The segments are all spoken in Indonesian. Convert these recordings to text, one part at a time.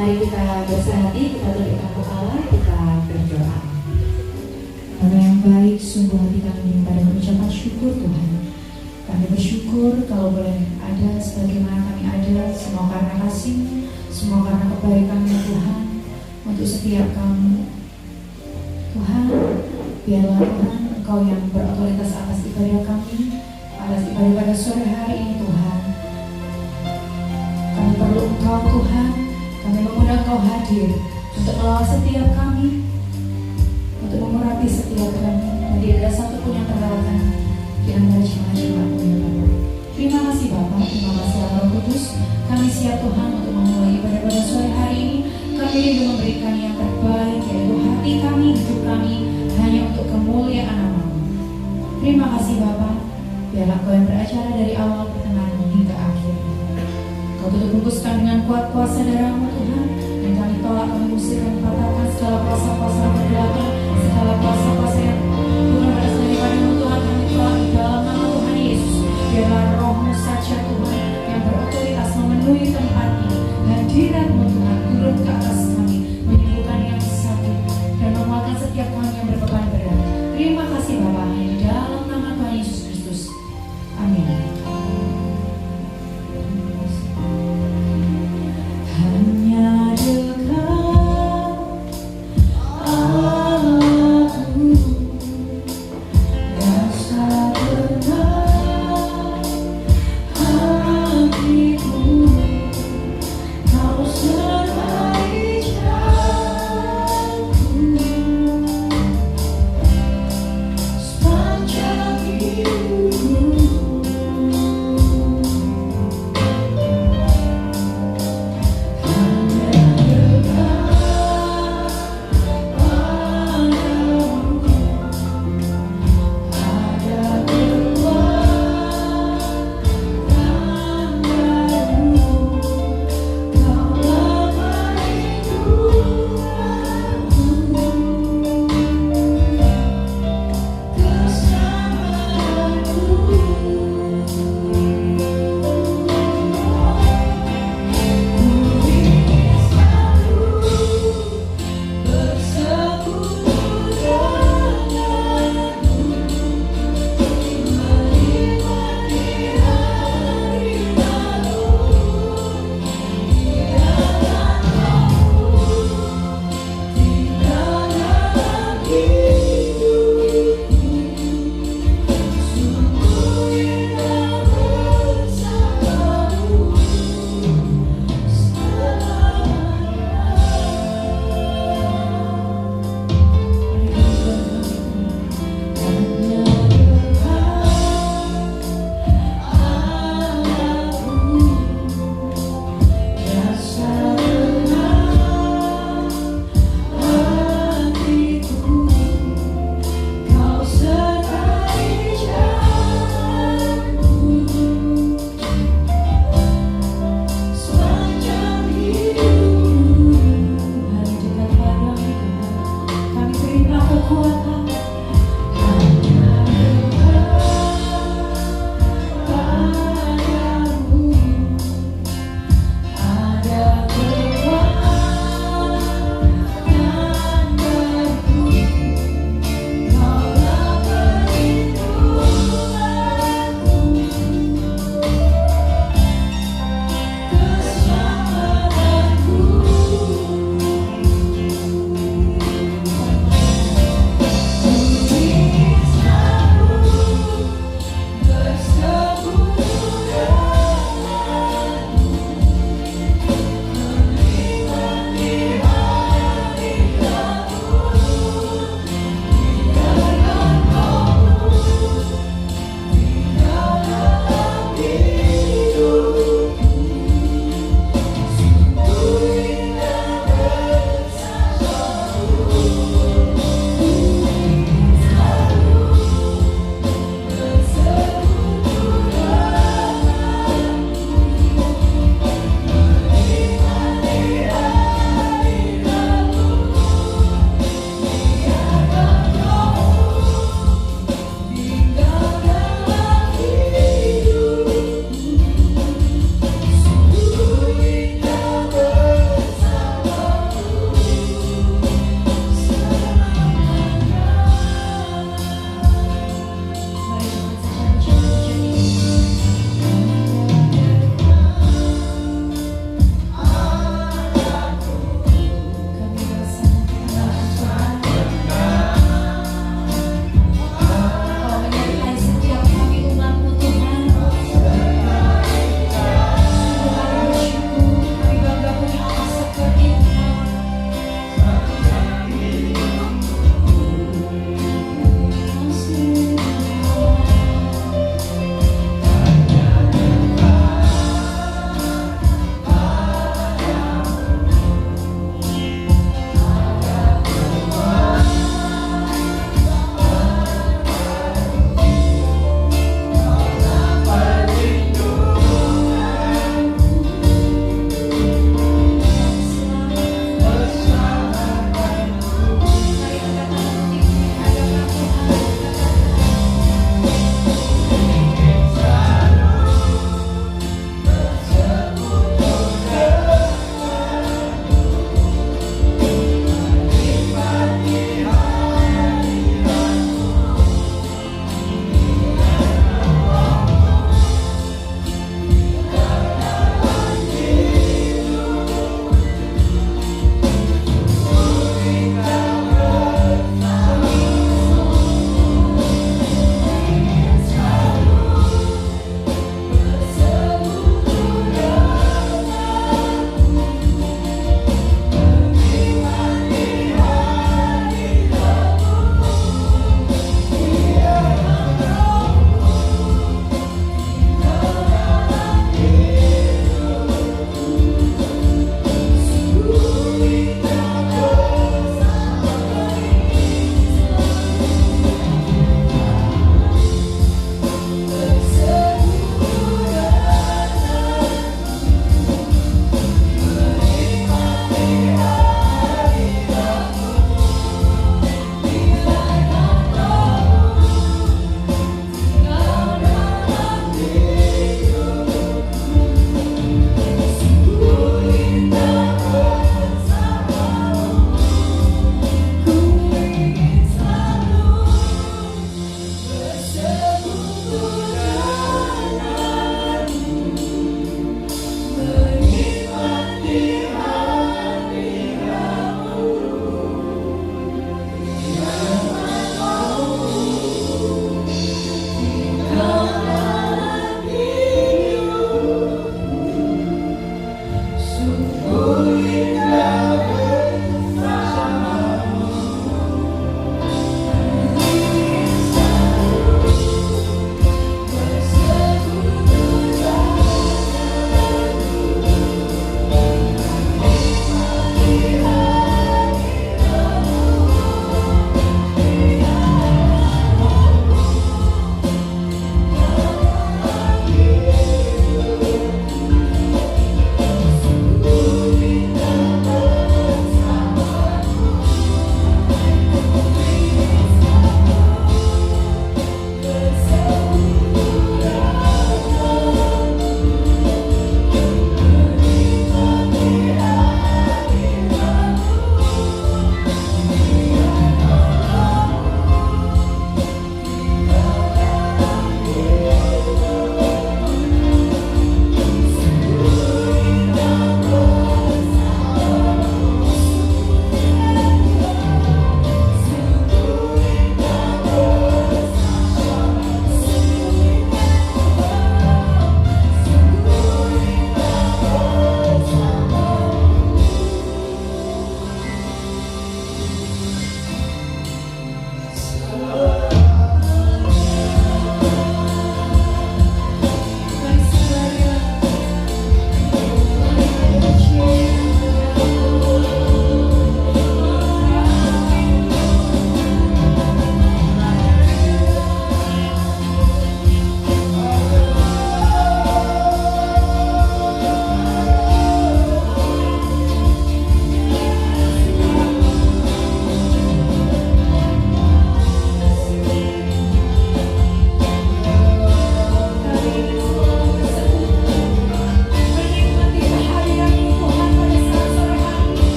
Mari kita bersehati, kita tundukkan kepala, kita berdoa. Bapa yang baik, sungguh hati kami pada mengucapkan syukur Tuhan. Kami bersyukur kalau boleh ada sebagaimana kami ada, semua karena kasih, semua karena kebaikan-Mu Tuhan, untuk setiap kami. Tuhan, biarlah Tuhan Engkau yang berotoritas atas ibadah kami, atas ibadah pada sore hari ini Tuhan. Kami perlu Engkau Tuhan, kami mengundang Engkau hadir untuk melawat setiap kami, untuk mengurapi setiap kami, dan tidak ada satupun yang terlewatkan di antara jemaat-jemaat-Mu ya Bapa. Terima kasih Bapa, terima kasih Roh Kudus. Kami siap Tuhan untuk memulai ibadah pada sore hari ini. Kami rindu memberikan yang terbaik, yaitu hati kami, hidup kami, hanya untuk kemuliaan nama-Mu. Terima kasih Bapa, biarlah Kau yang beracara dari awal pertengahan hingga akhir. Kau tutup bungkuskan dengan kuat kuasa darah-Mu Tuhan, dan kami tolak, kami usir, kami patahkan segala kuasa-kuasa yang bergelatan, segala kuasa-kuasa yang bukan pada daripada-Mu Tuhan. Kami tolak di dalam nama Tuhan Yesus. Biarlah Roh-Mu saja Tuhan yang berotoritas memenuhi tempat ini. Hadirat-Mu Tuhan turun ke atas kami, menyembuhkan yang sakit dan menguatkan setiap kami yang berbeban berat. Terima kasih Bapa, di dalam nama Tuhan Yesus Kristus. Amin. Hanya dekat Allahku, rasa tenang hatiku, Kau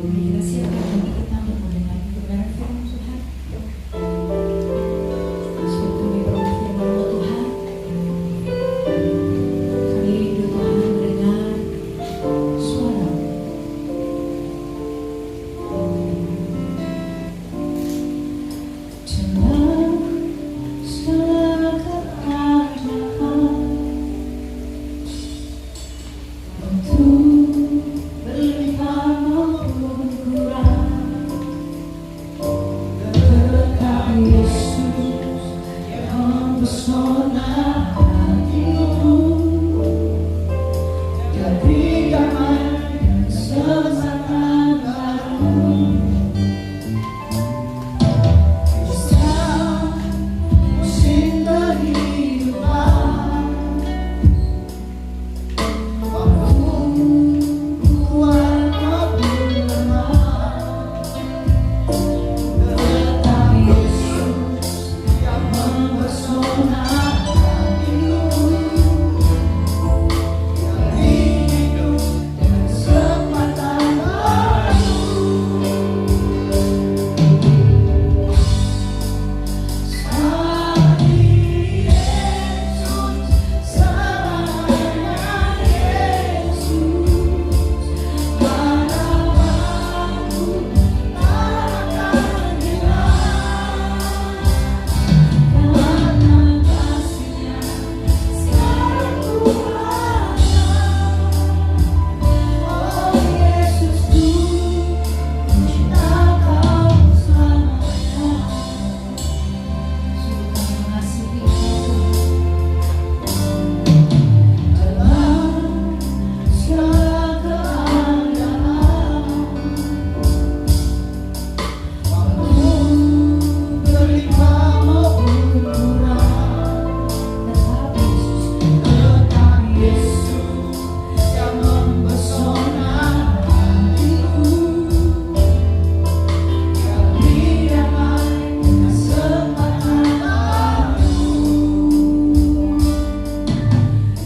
Mari kita siapkan hati kita untuk mendengar kebenaran firman Tuhan. Sebelum kami berdoa firman Tuhan, kami rindu Tuhan mendengar suara. Dalam segala keadaan, untuk berlimpah maupun kurang, berkat Yesus yang mempesona hatiku, jadi damai dan semangat baru.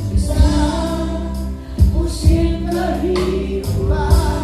Bisa musim kehidupan,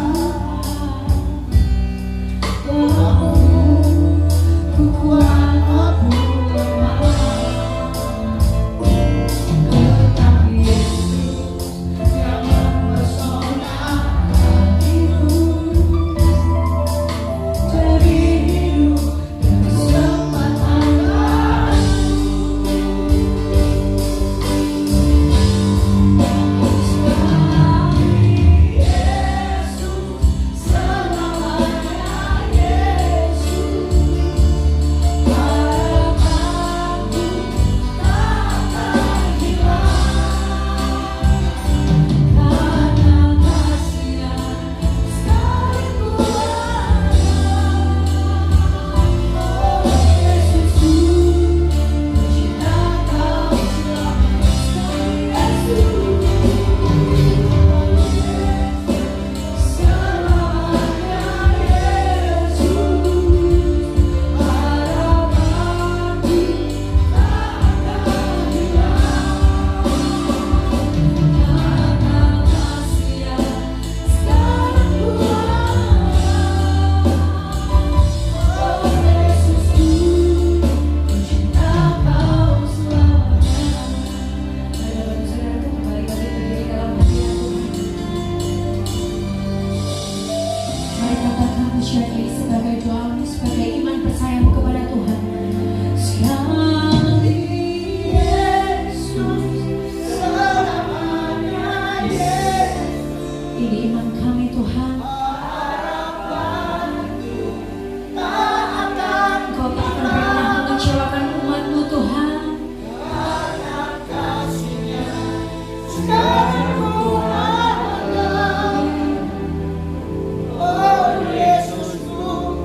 Oh Yesusku,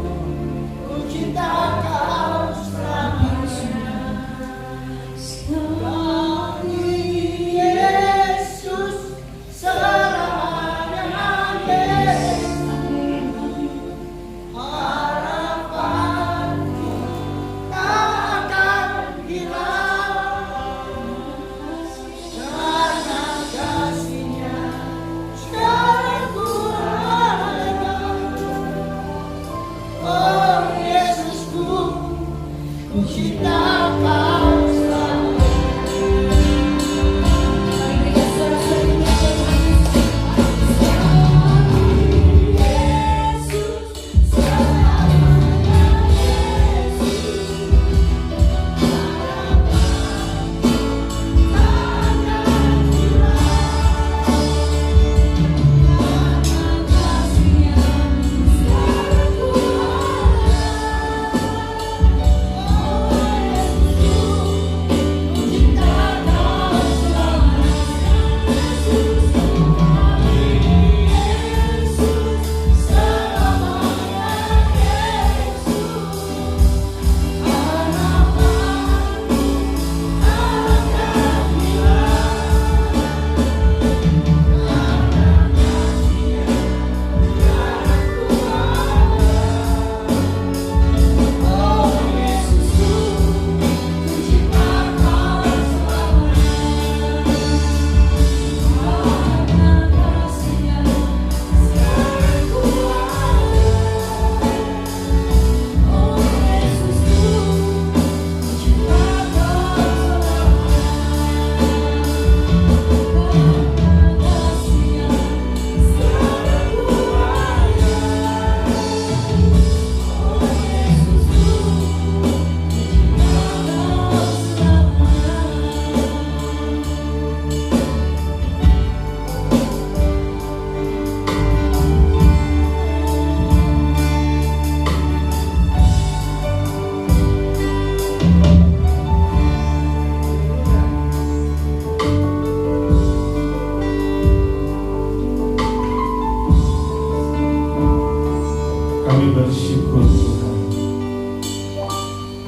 bersyukur Tuhan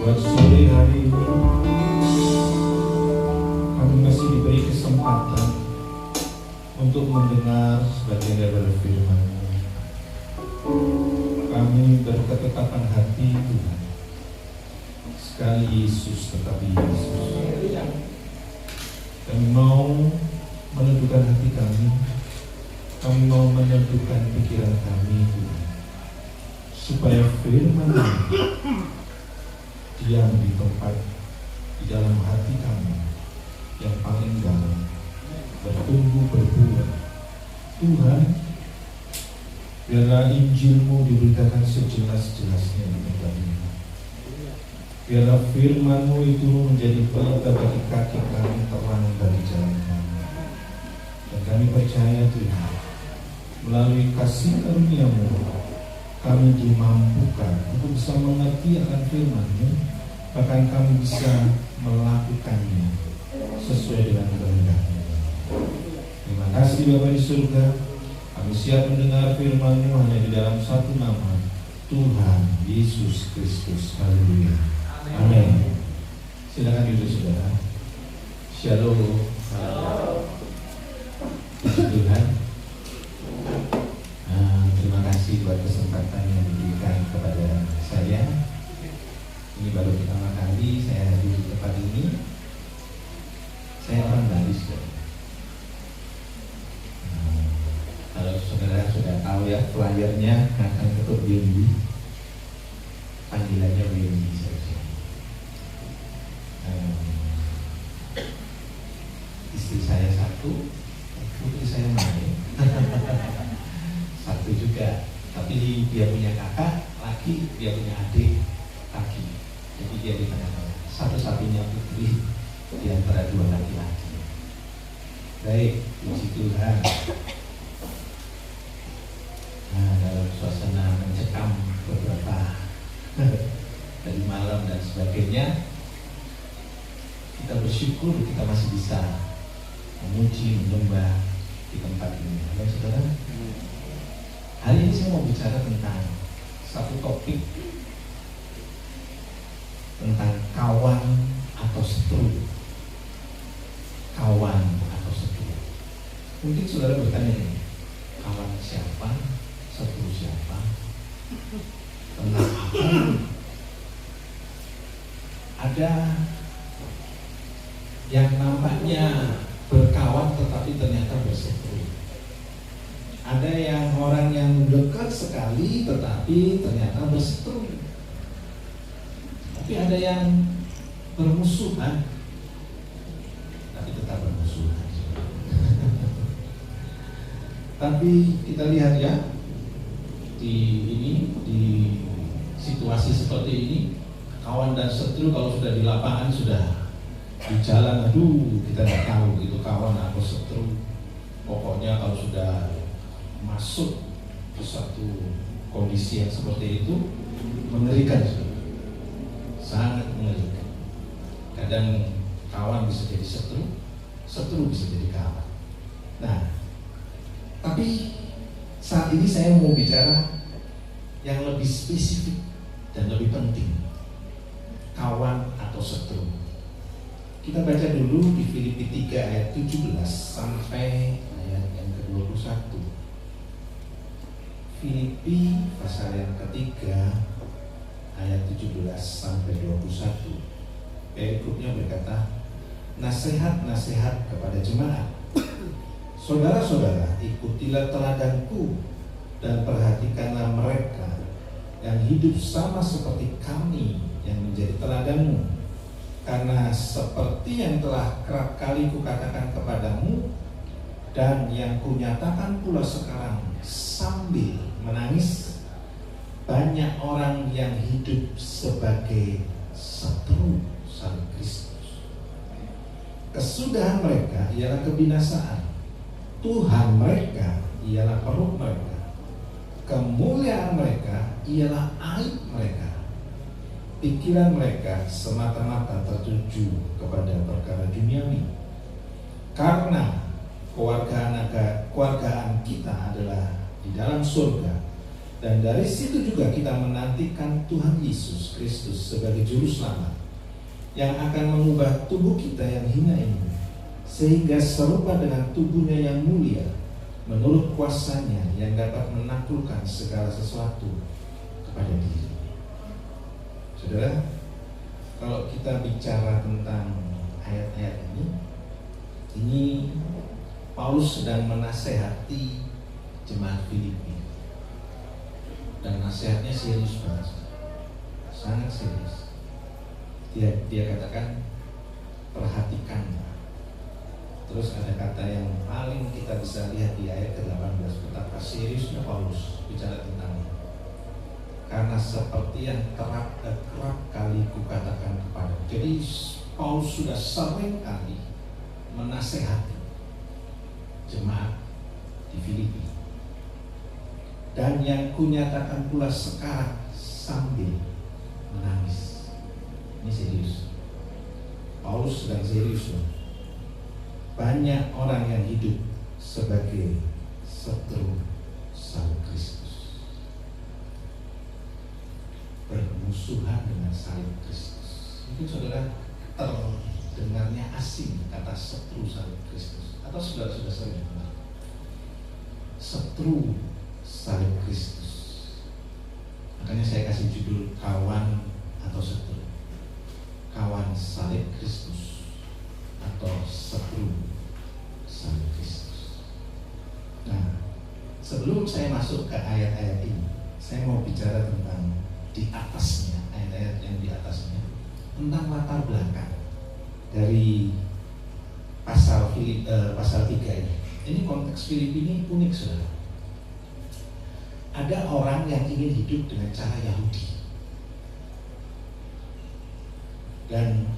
buat sore hari ini kami masih diberi kesempatan untuk mendengar sebagian dari firman-Mu. Kami berketetapan hati Tuhan, sekali Yesus tetapi Yesus. Kami mau menentukan hati kami mau menentukan pikiran kami Tuhan, supaya firman-Mu diam di tempat di dalam hati kami yang paling dalam, bertumbuh berbuah. Tuhan, biarlah Injil-Mu diberitakan sejelas-jelasnya di tempat ini. Biarlah firman-Mu itu menjadi pelita bagi kaki kami, terang bagi jalan kami. Dan kami percaya Tuhan, melalui kasih karunia-Mu kami dimampukan untuk bisa mengerti akan firman-Mu, bahkan kami bisa melakukannya sesuai dengan kehendak-Mu. Terima kasih Bapa di surga, kami siap mendengar firman-Mu hanya di dalam satu nama, Tuhan Yesus Kristus. Haleluya. Amin. Silakan duduk saudara. Shalom. Tuhan, terima kasih buat kesempatan yang diberikan kepada saya. Ini baru pertama kali saya hadir di tempat ini. Saya orang Bali, saudara. Kalau saudara sudah tahu ya, flyernya akan ketuk Wimby, panggilannya Wimby saja. Istri saya satu, putri saya main. Satu juga, tapi dia punya kakak laki, dia punya adik laki. Jadi dia di tengah-tengah, satu-satunya putri di antara dua laki-laki. Baik, puji Tuhan. Nah, dalam suasana mencekam beberapa dari malam dan sebagainya, kita bersyukur kita masih bisa memuji, menyembah di tempat ini. Amin, saudara. Hari ini saya mau bicara tentang satu topik, tentang kawan atau setru. Kawan atau setru. Mungkin saudara bertanya ini, kawan siapa, setru siapa, tentang apa? Ada yang nampaknya berkawan tetapi ternyata berseteru. Ada yang orang yang dekat sekali tetapi ternyata berseteru. Tapi ada yang bermusuhan tapi tetap bermusuhan. Tapi kita lihat ya, di situasi seperti ini, kawan dan setru kalau sudah di lapangan, sudah di jalan, aduh, kita nggak tahu itu kawan atau setru. Pokoknya kalau sudah masuk ke satu kondisi yang seperti itu, mengerikan, sangat mengerikan. Kadang kawan bisa jadi setru, setru bisa jadi kawan. Nah, tapi saat ini saya mau bicara yang lebih spesifik dan lebih penting, kawan atau setru. Kita baca dulu di Filipi 3 ayat 17 sampai ayat yang ke-21. Filipi pasal yang ketiga ayat 17 sampai 21. Perikopnya berkata, nasihat-nasihat kepada jemaat. Saudara-saudara, ikutilah teladanku dan perhatikanlah mereka yang hidup sama seperti kami yang menjadi teladanmu. Karena seperti yang telah kerap kali kukatakan kepadamu dan yang kunyatakan pula sekarang sambil menangis, banyak orang yang hidup sebagai setru salib Kristus. Kesudahan mereka ialah kebinasaan, Tuhan mereka ialah perut mereka, kemuliaan mereka ialah aib mereka. Pikiran mereka semata-mata tertuju kepada perkara duniawi. Karena kewargaan kita adalah di dalam surga, Dan dari situ juga kita menantikan Tuhan Yesus Kristus sebagai juru selamat yang akan mengubah tubuh kita yang hina ini sehingga serupa dengan tubuhnya yang mulia menurut kuasanya yang dapat menaklukkan segala sesuatu kepada diri. Saudara, kalau kita bicara tentang ayat-ayat ini Paulus sedang menasehati jemaat Filipi. Dan nasihatnya serius banget, sangat serius. Dia katakan perhatikan. Terus ada kata yang paling kita bisa lihat di ayat ke-18, betapa seriusnya Paulus bicara tentangnya. Karena seperti yang kerap kali kukatakan kepada. Jadi Paulus sudah sering kali menasehati jemaat di Filipi. Dan yang kunyatakan pula sekarang sambil menangis. Ini serius. Paulus sedang serius loh. Banyak orang yang hidup sebagai setru salib Kristus, bermusuhan dengan salib Kristus. Mungkin saudara terdengarnya asing kata setru salib Kristus, atau saudara sudah sering dengar setru salib Kristus. Makanya saya kasih judul kawan atau setru. Kawan salib Kristus atau setru salib Kristus. Nah, sebelum saya masuk ke ayat-ayat ini, saya mau bicara tentang di atasnya, ayat-ayat yang di atasnya, tentang latar belakang dari pasal 3 ini. Ini konteks Filipi ini unik, saudara. Ada orang yang ingin hidup dengan cara Yahudi. Dan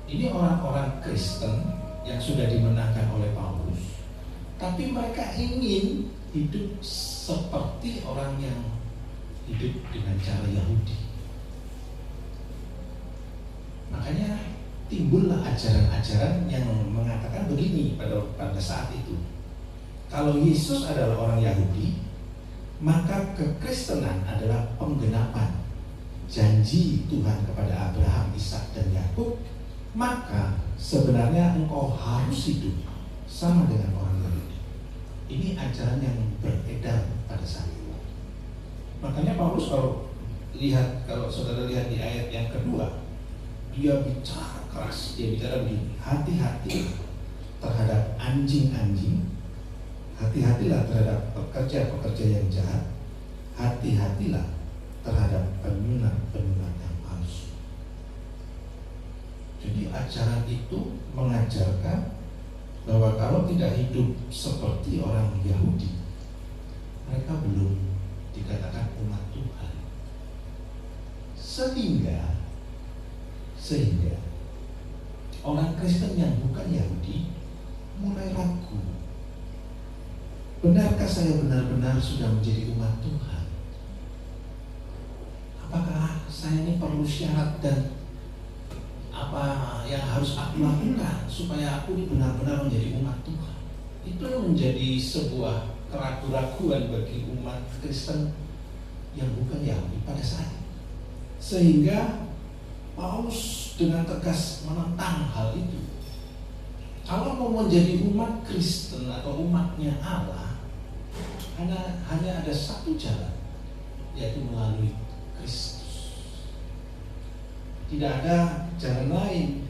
ini orang-orang Kristen yang sudah dimenangkan oleh Paulus, tapi mereka ingin hidup seperti orang yang hidup dengan cara Yahudi. Makanya timbullah ajaran-ajaran yang mengatakan begini pada saat itu. Kalau Yesus adalah orang Yahudi, maka kekristenan adalah penggenapan janji Tuhan kepada Abraham, Ishak, dan Yakub. Maka sebenarnya engkau harus hidup sama dengan orang Yahudi. Ini ajaran yang beredar pada saat itu. Makanya Paulus kalau saudara lihat di ayat yang kedua, dia bicara keras, dia bicara begini, hati-hati terhadap anjing-anjing, hati-hatilah terhadap pekerja-pekerja yang jahat, hati-hatilah terhadap penyunat-penyunat yang palsu. Jadi ajaran itu mengajarkan bahwa kalau tidak hidup seperti orang Yahudi, mereka belum dikatakan umat Tuhan. Sehingga orang Kristen yang bukan Yahudi mulai ragu. Benarkah saya benar-benar sudah menjadi umat Tuhan? Apakah saya ini perlu syarat dan apa yang harus aku lakukan supaya aku ini benar-benar menjadi umat Tuhan? Itu menjadi sebuah keraguan-keraguan bagi umat Kristen yang bukan Yahudi pada saat itu. Sehingga Paulus dengan tegas menentang hal itu. Kalau mau menjadi umat Kristen atau umatnya Allah, hanya ada satu jalan, yaitu melalui Kristus. Tidak ada jalan lain.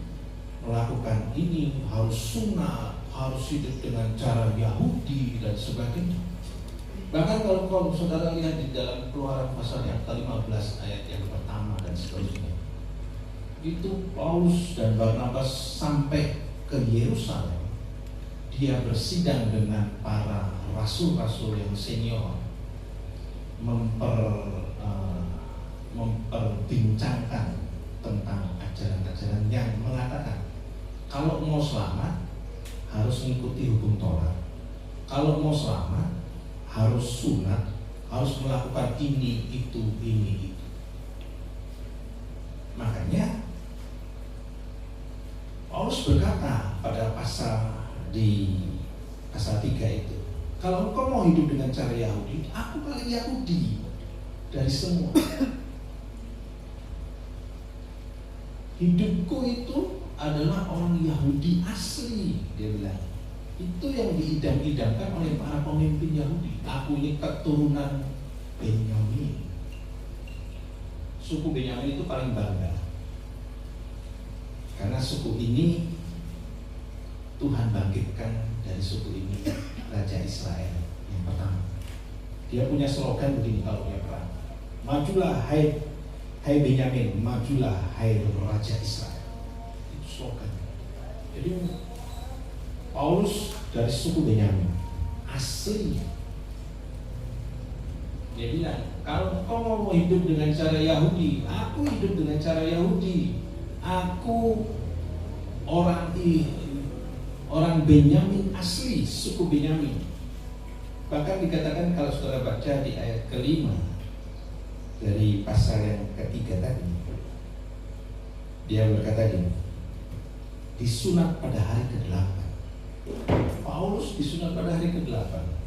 Melakukan ini harus sunat, harus hidup dengan cara Yahudi dan sebagainya. Bahkan kalau saudara lihat di dalam Keluaran pasal yang ke-15 ayat yang pertama dan seterusnya, itu Paulus dan Barnabas sampai ke Yerusalem. Dia bersidang dengan para rasul-rasul yang senior, memperbincangkan tentang ajaran-ajaran yang mengatakan kalau mau selamat harus mengikuti hukum Taurat, kalau mau selamat harus sunat, harus melakukan ini, itu. Makanya Paulus berkata pada pasal 3 itu, kalau engkau mau hidup dengan cara Yahudi, aku paling Yahudi. dari semua. Hidupku itu adalah orang Yahudi asli, dia bilang. Itu yang diidam-idamkan oleh para pemimpin Yahudi. Aku ini keturunan Benyamin. Suku Benyamin itu paling bangga, karena suku ini Tuhan bangkitkan dari suku ini Raja Israel yang pertama. Dia punya slogan begini kalau dia perang: majulah hai Benyamin, majulah hai Raja Israel. Itu slogan. Jadi Paulus dari suku Benyamin asli. Dia bilang, kalau kau mau hidup dengan cara Yahudi, aku hidup dengan cara Yahudi. Aku orang Benyamin asli, suku Benyamin. Bahkan dikatakan kalau saudara baca di ayat kelima dari pasal yang ketiga tadi, dia berkata gini, disunat pada hari ke-8. Paulus disunat pada hari ke-8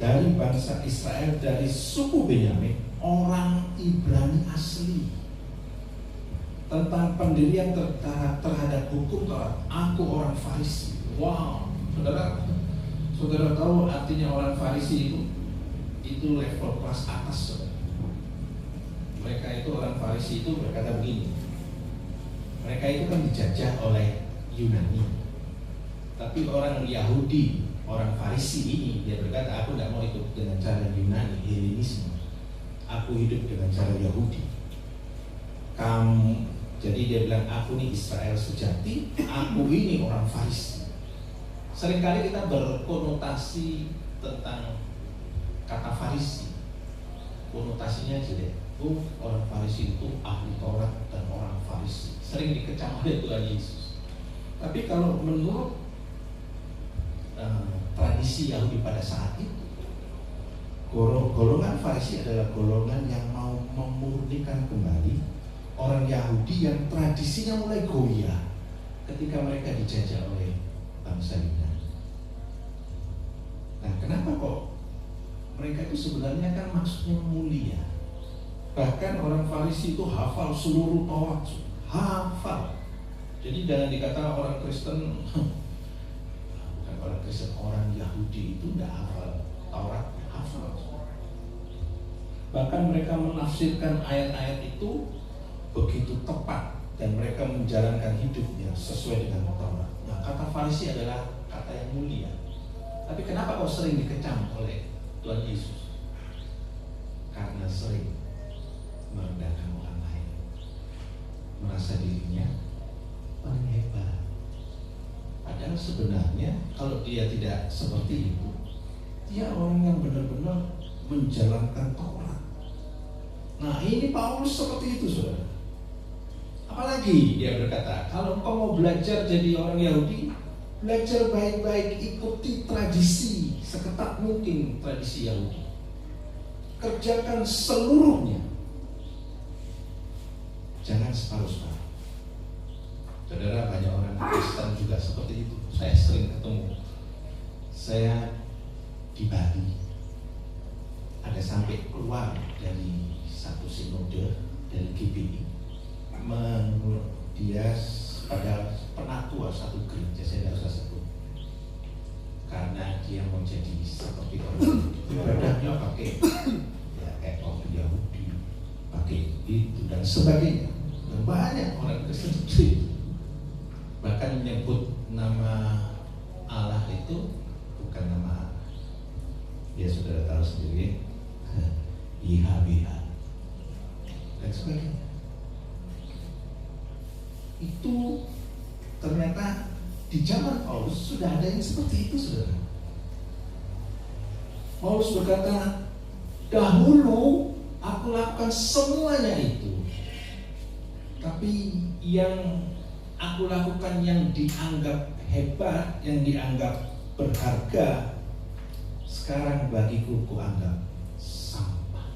dari bangsa Israel, dari suku Benyamin, orang Ibrani asli. Tentang pendirian terhadap hukum Taurat, aku orang Farisi. Wow, saudara tahu artinya orang Farisi itu level kelas atas, saudara. Mereka itu orang Farisi itu berkata begini, mereka itu kan dijajah oleh Yunani, tapi orang Yahudi, orang Farisi ini, dia berkata, aku tidak mau hidup dengan cara Yunani, Helenisme. Aku hidup dengan cara Yahudi. Jadi dia bilang, aku ini Israel sejati, aku ini orang Farisi. Seringkali kita berkonotasi tentang kata Farisi, konotasinya jelek. Orang Farisi itu ahli Taurat dan orang Farisi, sering dikecam oleh Tuhan Yesus. Tapi kalau menurut tradisi Yahudi pada saat itu, golongan Farisi adalah golongan yang mau memurnikan kembali orang Yahudi yang tradisinya mulai goyah ketika mereka dijajah oleh bangsa Yunani. Nah, kenapa kok mereka itu sebenarnya kan maksudnya mulia? Bahkan orang Farisi itu hafal seluruh Taurat, hafal. Jadi jangan dikata orang Kristen, bukan orang Kristen, orang Yahudi itu tidak hafal Taurat, hafal. Bahkan mereka menafsirkan ayat-ayat itu begitu tepat dan mereka menjalankan hidupnya sesuai dengan Taurat. Nah, kata Farisi adalah kata yang mulia. Tapi kenapa kok sering dikecam oleh Tuhan Yesus? Karena sering merendahkan orang lain, merasa dirinya paling hebat. Padahal sebenarnya kalau dia tidak seperti itu, dia orang yang benar-benar menjalankan Taurat. Nah, ini Paulus seperti itu, saudara. Apalagi dia berkata, kalau kau mau belajar jadi orang Yahudi, belajar baik-baik, ikuti tradisi seketat mungkin tradisi Yahudi. Kerjakan seluruhnya, jangan separuh-separuh. Saudara, banyak orang Kristen juga seperti itu. Saya sering ketemu. Saya di Bali, ada sampai keluar dari satu sinode dari GBI. Dia pada penatua satu gereja, saya tidak usah sebut, karena dia mau jadi seperti orang ibadahnya pakai ya kayak orang Yahudi, pakai itu dan sebagainya. Dan banyak orang Kristen bahkan menyebut nama Allah itu bukan nama Allah. Ya saudara tahu sendiri, YHWH dan sebagainya. Itu ternyata di zaman Paulus sudah ada yang seperti itu, saudara. Paulus berkata, dahulu aku lakukan semuanya itu, tapi yang aku lakukan yang dianggap hebat, yang dianggap berharga, sekarang bagiku kuanggap sampah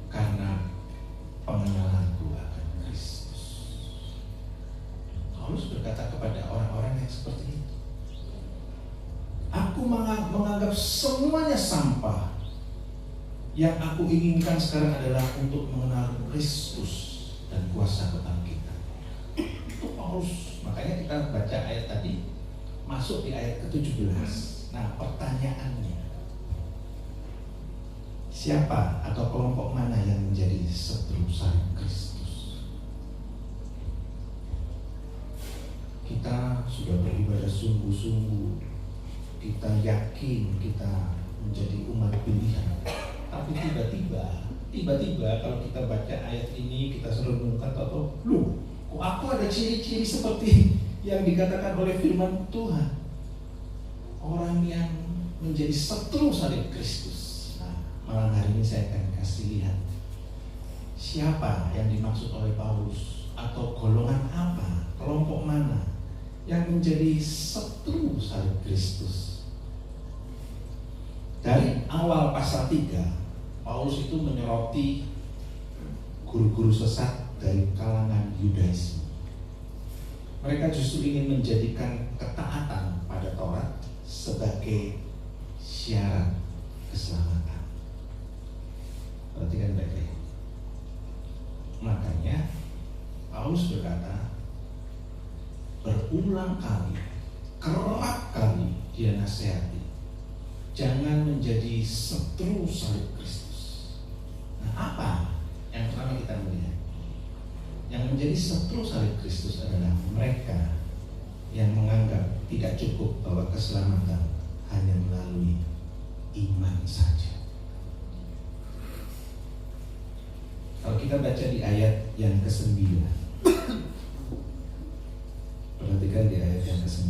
karena pengenalanku akan Kristus. Paulus berkata kepada orang-orang yang seperti itu, aku menganggap semuanya sampah Yang aku inginkan sekarang adalah untuk mengenal Kristus dan kuasa kebangkitan. Itu Paulus. Makanya kita baca ayat tadi, masuk di ayat ke-17. Nah, pertanyaannya, siapa atau kelompok mana yang menjadi setru salib Kristus? Kita sudah beribadah sungguh-sungguh, kita yakin kita menjadi umat pilihan. Tapi tiba-tiba kalau kita baca ayat ini, kita renungkan atau loh, kok aku ada ciri-ciri seperti yang dikatakan oleh firman Tuhan, orang yang menjadi setru salib Kristus. Nah, malam hari ini saya akan kasih lihat siapa yang dimaksud oleh Paulus, atau golongan apa, kelompok mana yang menjadi setru salib Kristus. Dari awal pasal 3, Paulus itu menyoroti guru-guru sesat dari kalangan Yudaisme. Mereka justru ingin menjadikan ketaatan pada Taurat sebagai syarat keselamatan. Perhatikan baik-baik. Makanya Paulus berkata, berulang kali, kerap kali dia nasihati, jangan menjadi setru salib Kristus. Nah, apa yang pertama kita melihat? Yang menjadi setru salib Kristus adalah mereka yang menganggap tidak cukup bahwa keselamatan hanya melalui iman saja. Kalau kita baca di ayat yang ke-9, perhatikan di ayat yang ke-9,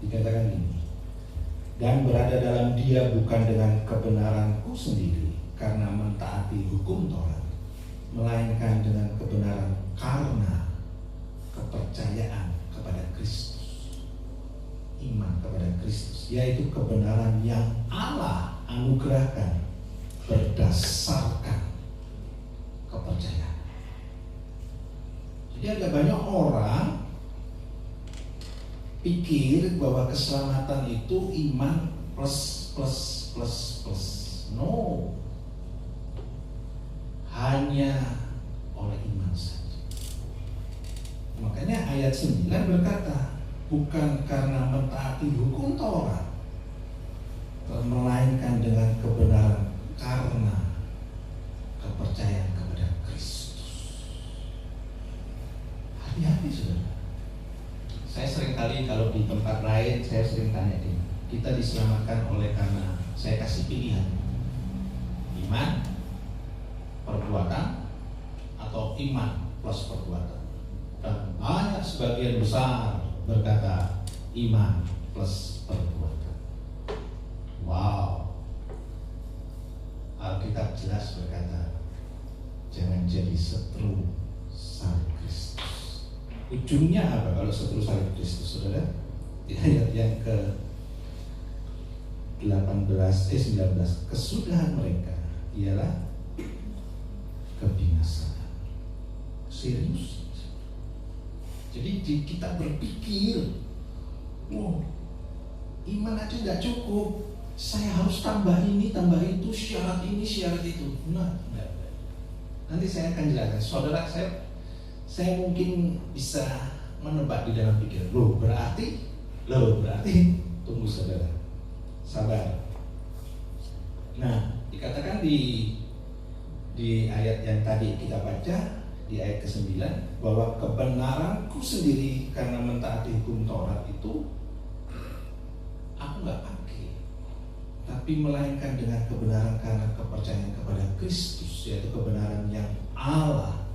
dikatakan gini, dan berada dalam Dia bukan dengan kebenaranku sendiri karena mentaati hukum Taurat, melainkan dengan kebenaran karena kepercayaan kepada Kristus. Iman kepada Kristus, yaitu kebenaran yang Allah anugerahkan berdasarkan kepercayaan. Jadi ada banyak orang pikir bahwa keselamatan itu iman plus. No, hanya oleh iman saja. Makanya ayat 9 berkata, bukan karena mentaati hukum Taurat, melainkan dengan kebenaran karena kepercayaan kepada Kristus. Hati-hati saudara. Saya sering kali kalau di tempat lain, saya sering tanya ini, kita diselamatkan oleh karena saya kasih pilihan, iman, perbuatan, atau iman plus perbuatan. Dan banyak sebagian besar berkata iman plus perbuatan. Wow. Alkitab jelas berkata, jangan jadi setru salib Kristus. Ujungnya apa kalau setru salib Kristus, saudara? Di ayat yang ke-19, kesudahan mereka ialah kebinasaan. Serius. Jadi kita berpikir, wow, iman aja nggak cukup, saya harus tambah ini, tambah itu, syarat ini, syarat itu. Nah, nanti saya akan jelaskan. Saudara, saya mungkin bisa menebak di dalam pikiran. Loh berarti, tunggu saudara, sabar. Nah, dikatakan di ayat yang tadi kita baca, di ayat ke-9, bahwa kebenaranku sendiri karena mentaati hukum Taurat itu aku nggak pakai, tapi melainkan dengan kebenaran karena kepercayaan kepada Kristus, yaitu kebenaran yang Allah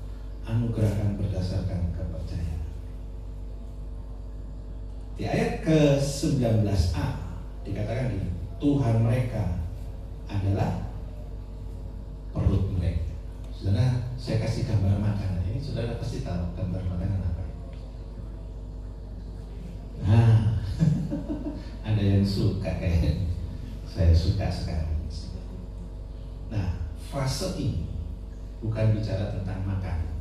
anugerahkan berdasarkan kepercayaan. Di ayat ke-19a dikatakan gini, Tuhan mereka adalah perut mereka. Saudara, saya kasih gambar makanan. Ini saudara pasti tahu gambar makanan apa. Nah, ada yang suka kayaknya. Saya suka sekali. Nah, frase ini bukan bicara tentang makan,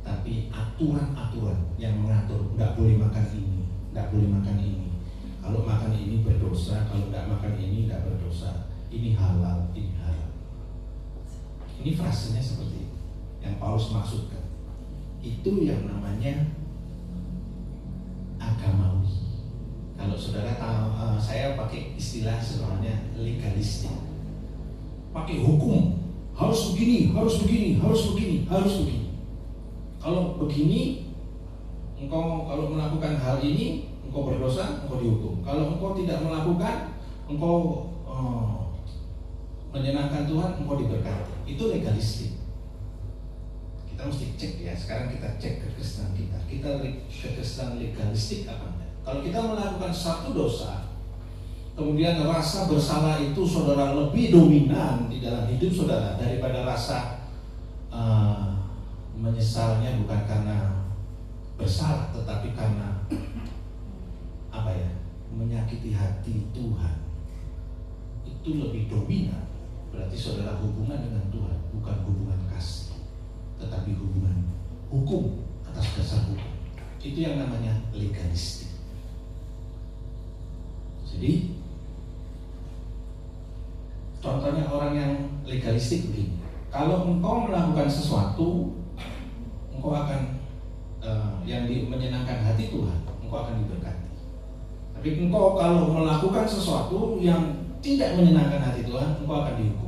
tapi aturan-aturan yang mengatur nggak boleh makan ini, nggak boleh makan ini. Kalau makan ini berdosa, kalau nggak makan ini nggak berdosa. ini halal, ini halal. Ini frasenya seperti itu yang Paulus maksudkan. Itu yang namanya agamawi. Kalau saudara tahu, saya pakai istilah sebenarnya legalistik. Pakai hukum, harus begini, harus begini, harus begini, harus begini. Kalau begini, engkau kalau melakukan hal ini, engkau berdosa, engkau dihukum. Kalau engkau tidak melakukan, engkau menyenangkan Tuhan, engkau diberkati. Itu legalistik. Kita mesti cek ya. Sekarang kita cek kekristenan kita. Kita kekristenan legalistik apa enggak? Kalau kita melakukan satu dosa, kemudian rasa bersalah itu saudara lebih dominan di dalam hidup saudara daripada rasa menyesalnya, bukan karena bersalah, tetapi karena apa ya? Menyakiti hati Tuhan. Itu lebih dominan. Berarti saudara hubungan dengan Tuhan bukan hubungan kasih, tetapi hubungan hukum atas dasar hukum. Itu yang namanya legalistik. Jadi contohnya orang yang legalistik begini. Kalau engkau melakukan sesuatu, engkau akan yang menyenangkan hati Tuhan, engkau akan diberkati. Tapi engkau kalau melakukan sesuatu yang tidak menyenangkan hati Tuhan, engkau akan dihukum.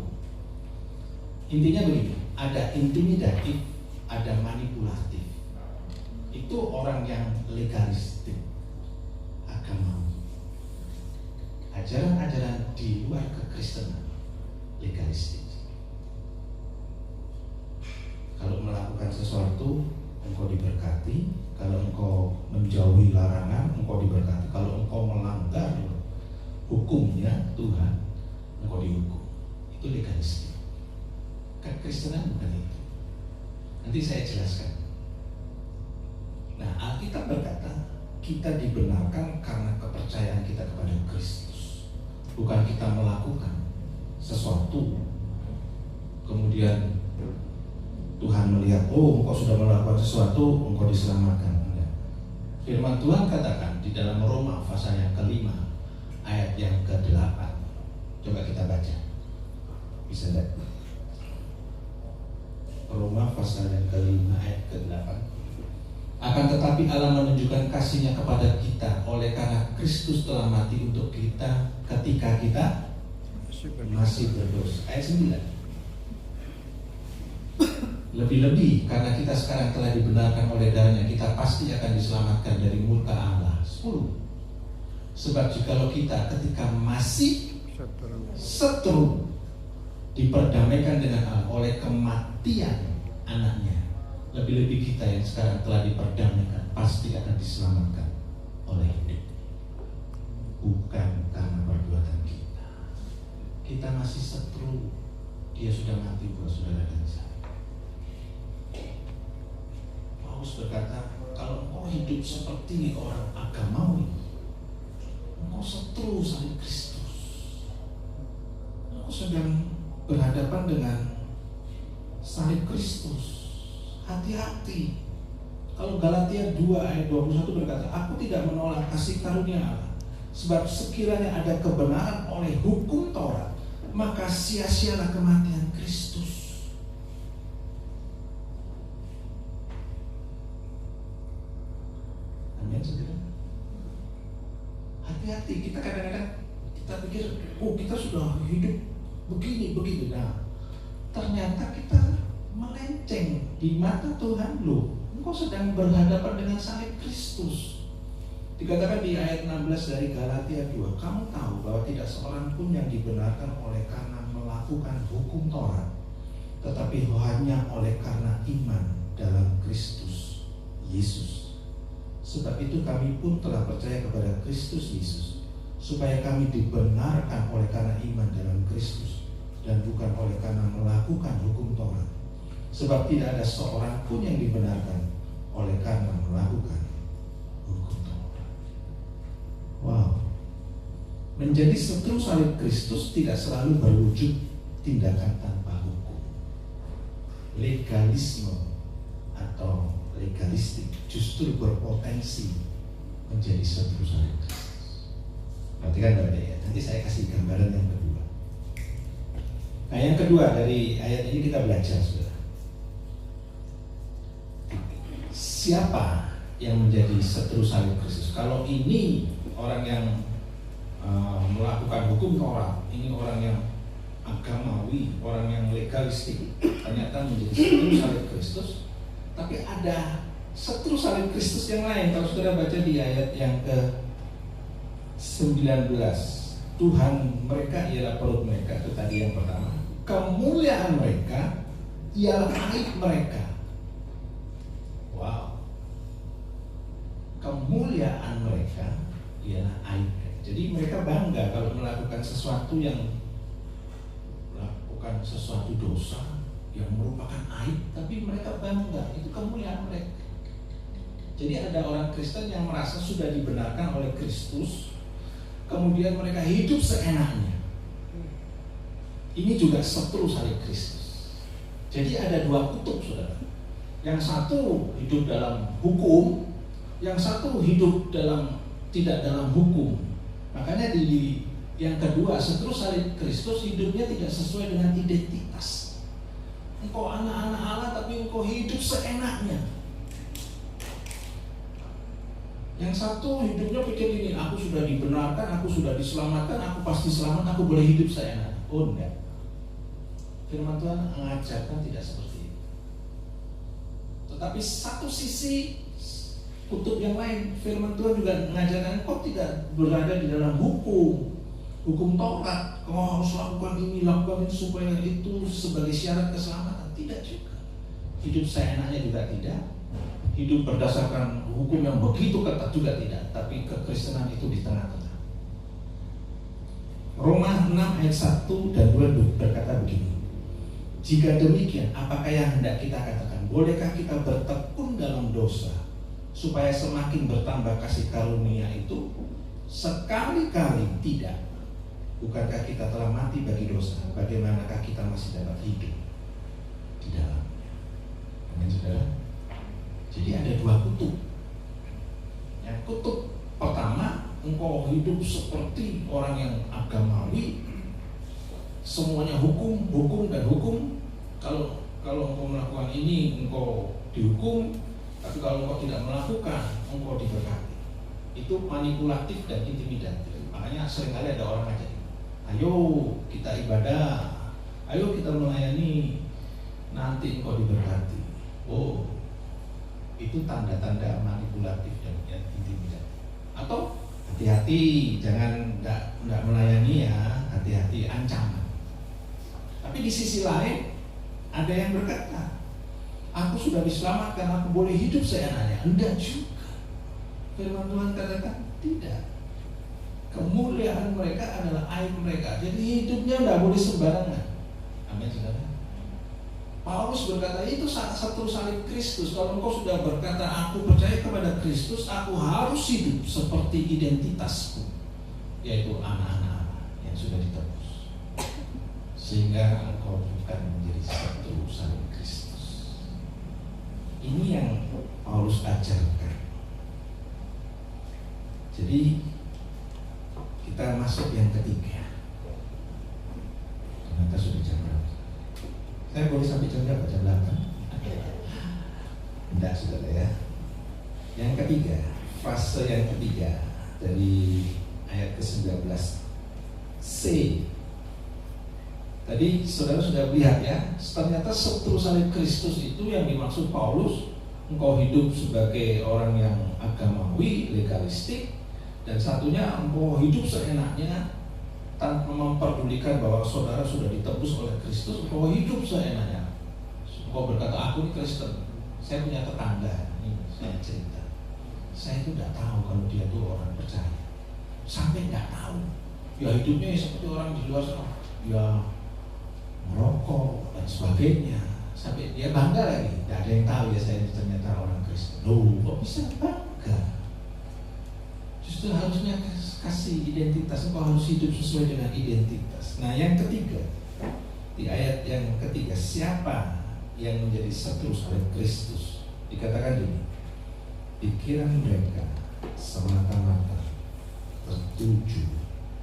Intinya begini, ada intimidatif, ada manipulatif. Itu orang yang legalistik, agamawi. Ajaran-ajaran di luar kekristenan legalistik. Kalau melakukan sesuatu, engkau diberkati. Kalau engkau menjauhi larangan, engkau diberkati. Kalau engkau melanggar hukumnya Tuhan, engkau dihukum. Itu legalistik. Kekristenan bukan itu. Nanti saya jelaskan. Nah, Alkitab berkata kita dibenarkan karena kepercayaan kita kepada Kristus, bukan kita melakukan sesuatu kemudian Tuhan melihat, oh engkau sudah melakukan sesuatu, engkau diselamatkan. Enggak. Firman Tuhan katakan di dalam Roma pasal yang ke-5 ayat yang ke-8. Coba kita baca. Bisa enggak? Roma pasal yang ke-5 ayat ke-8. Akan tetapi Allah menunjukkan kasih-Nya kepada kita oleh karena Kristus telah mati untuk kita ketika kita masih berdosa. Ayat 9. Lebih-lebih karena kita sekarang telah dibenarkan oleh darah-Nya, kita pasti akan diselamatkan dari murka Allah. 10. Sebab jikalau kita ketika masih setru diperdamaikan dengan Allah oleh kematian anaknya, lebih-lebih kita yang sekarang telah diperdamaikan pasti akan diselamatkan oleh hidup. Bukan karena perbuatan kita. Kita masih setru, Dia sudah mati buat saudara dan saya. Paulus berkata, kalau engkau hidup seperti orang agamawi, engkau setru sama Kristus. Engkau sedang berhadapan dengan salib Kristus. Hati-hati. Kalau Galatia 2 ayat 21 berkata, aku tidak menolak kasih karunia Allah, sebab sekiranya ada kebenaran oleh hukum Taurat, maka sia-sialah kematian Kristus. Amin, saudara. Hati-hati. Kita kadang-kadang kita pikir, oh kita sudah hidup begini. Nah, ternyata kita melenceng di mata Tuhan. Loh, engkau sedang berhadapan dengan salib Kristus. Dikatakan di ayat 16 dari Galatia 2, kamu tahu bahwa tidak seorang pun yang dibenarkan oleh karena melakukan hukum Taurat, tetapi hanya oleh karena iman dalam Kristus Yesus. Sebab itu kami pun telah percaya kepada Kristus Yesus, supaya kami dibenarkan oleh karena iman dalam Kristus, dan bukan oleh karena melakukan hukum Taurat. Sebab tidak ada seorang pun yang dibenarkan oleh karena melakukan hukum Taurat. Wow. Menjadi setru salib Kristus tidak selalu berwujud tindakan tanpa hukum. Legalisme atau legalistik justru berpotensi menjadi setru salib Kristus. Perhatikan Bapak ya. Nanti saya kasih gambaran yang kedua. Nah, yang kedua dari ayat ini kita belajar, saudara. Siapa yang menjadi setru salib Kristus? Kalau ini orang yang melakukan hukum Taurat, ini orang yang agamawi, orang yang legalistik, ternyata menjadi setru salib Kristus. Tapi ada setru salib Kristus yang lain. Kalau saudara baca di ayat yang ke-19, Tuhan mereka ialah perut mereka, itu tadi yang pertama. Kemuliaan mereka ialah aib mereka. Wow. Kemuliaan mereka ialah aib mereka. Jadi mereka bangga kalau melakukan sesuatu yang melakukan sesuatu dosa yang merupakan aib, tapi mereka bangga, itu kemuliaan mereka. Jadi ada orang Kristen yang merasa sudah dibenarkan oleh Kristus, kemudian mereka hidup seenaknya. Ini juga setru salib Kristus. Jadi ada dua kutub, saudara. Yang satu hidup dalam hukum, yang satu hidup tidak dalam hukum. Makanya di yang kedua, setru salib Kristus hidupnya tidak sesuai dengan identitas. Engkau anak-anak Allah tapi engkau hidup seenaknya. Yang satu hidupnya pikir ini, aku sudah dibenarkan, aku sudah diselamatkan, aku pasti selamat, aku boleh hidup seenaknya. Oh enggak. Firman Tuhan mengajarkan tidak seperti itu. Tetapi satu sisi kutub yang lain, firman Tuhan juga mengajarkan kau tidak berada di dalam hukum Taurat. Kau harus lakukan ini supaya itu sebagai syarat keselamatan. Tidak juga. Hidup seenaknya juga tidak. Hidup berdasarkan hukum yang begitu ketat juga tidak. Tapi kekristenan itu di tengah-tengah. Roma 6 ayat 1 dan 2 berkata begini. Jika demikian, apakah yang hendak kita katakan? Bolehkah kita bertekun dalam dosa supaya semakin bertambah kasih karunia itu? Sekali-kali tidak. Bukankah kita telah mati bagi dosa? Bagaimanakah kita masih dapat hidup di dalamnya? Amin, saudara. Jadi ada dua kutub. Yang kutub pertama, engkau hidup seperti orang yang agamawi, semuanya hukum dan hukum. Kalau engkau melakukan ini, engkau dihukum. Tapi kalau engkau tidak melakukan, engkau diberkati. Itu manipulatif dan intimidatif. Makanya seringkali ada orang aja, ayo kita ibadah, ayo kita melayani, nanti engkau diberkati. Oh, itu tanda-tanda manipulatif dan intimidatif. Atau hati-hati, jangan enggak melayani ya, hati-hati, ancaman. Tapi di sisi lain ada yang berkata, aku sudah diselamatkan, aku boleh hidup seenaknya. Enggak juga. Firman Tuhan katakan tidak. Kemuliaan mereka adalah aib mereka. Jadi hidupnya enggak boleh sembarangan. Amin, saudara. Paulus berkata itu satu salib Kristus. Kalau engkau sudah berkata aku percaya kepada Kristus, aku harus hidup seperti identitasku, yaitu anak-anak Allah yang sudah ditebus. Sehingga engkau bukan menjadi setru salib Kristus. Ini yang Paulus ajarkan. Jadi kita masuk yang ketiga. Ternyata sudah jam berapa? Saya boleh sampai jam berapa? Jam 8? Tidak, saudara ya. Yang ketiga, fase yang ketiga dari ayat ke-19 C. Tadi saudara sudah lihat ya, ternyata setru salib Kristus itu yang dimaksud Paulus, engkau hidup sebagai orang yang agamawi, legalistik, dan satunya engkau hidup seenaknya tanpa memperdulikan bahwa saudara sudah ditebus oleh Kristus. Engkau hidup seenaknya. Engkau berkata, aku ini Kristen. Saya punya tetangga, ini saya cerita. Saya itu tidak tahu kalau dia itu orang percaya. Sampai tidak tahu. Ya hidupnya seperti orang di luar sana. Ya merokok dan sebagainya. Sampai dia bangga lagi. Tidak ada yang tahu ya saya ternyata orang Kristen. Loh, kok bisa bangga? Justru harusnya kasih identitas, engkau harus hidup sesuai dengan identitas. Nah yang ketiga, di ayat yang ketiga, siapa yang menjadi setru salib Kristus? Dikatakan ini, pikiran mereka semata-mata tertuju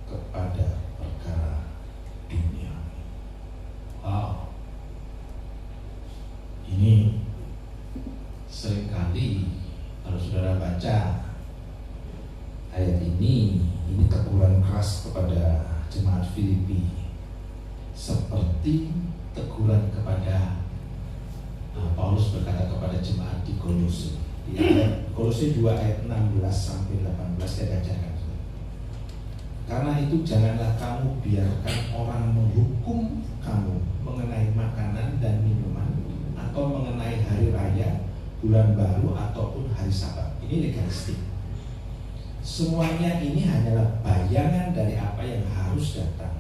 kepada perkara dunia. keras kepada jemaat Filipi seperti teguran kepada Paulus berkata kepada jemaat di Kolose. Kolose 2 ayat 16 sampai 18 saya bacakan. Karena itu janganlah kamu biarkan orang menghukum kamu mengenai makanan dan minuman atau mengenai hari raya, bulan baru ataupun hari Sabat. Ini legalistik. Semuanya ini hanyalah bayangan dari apa yang harus datang,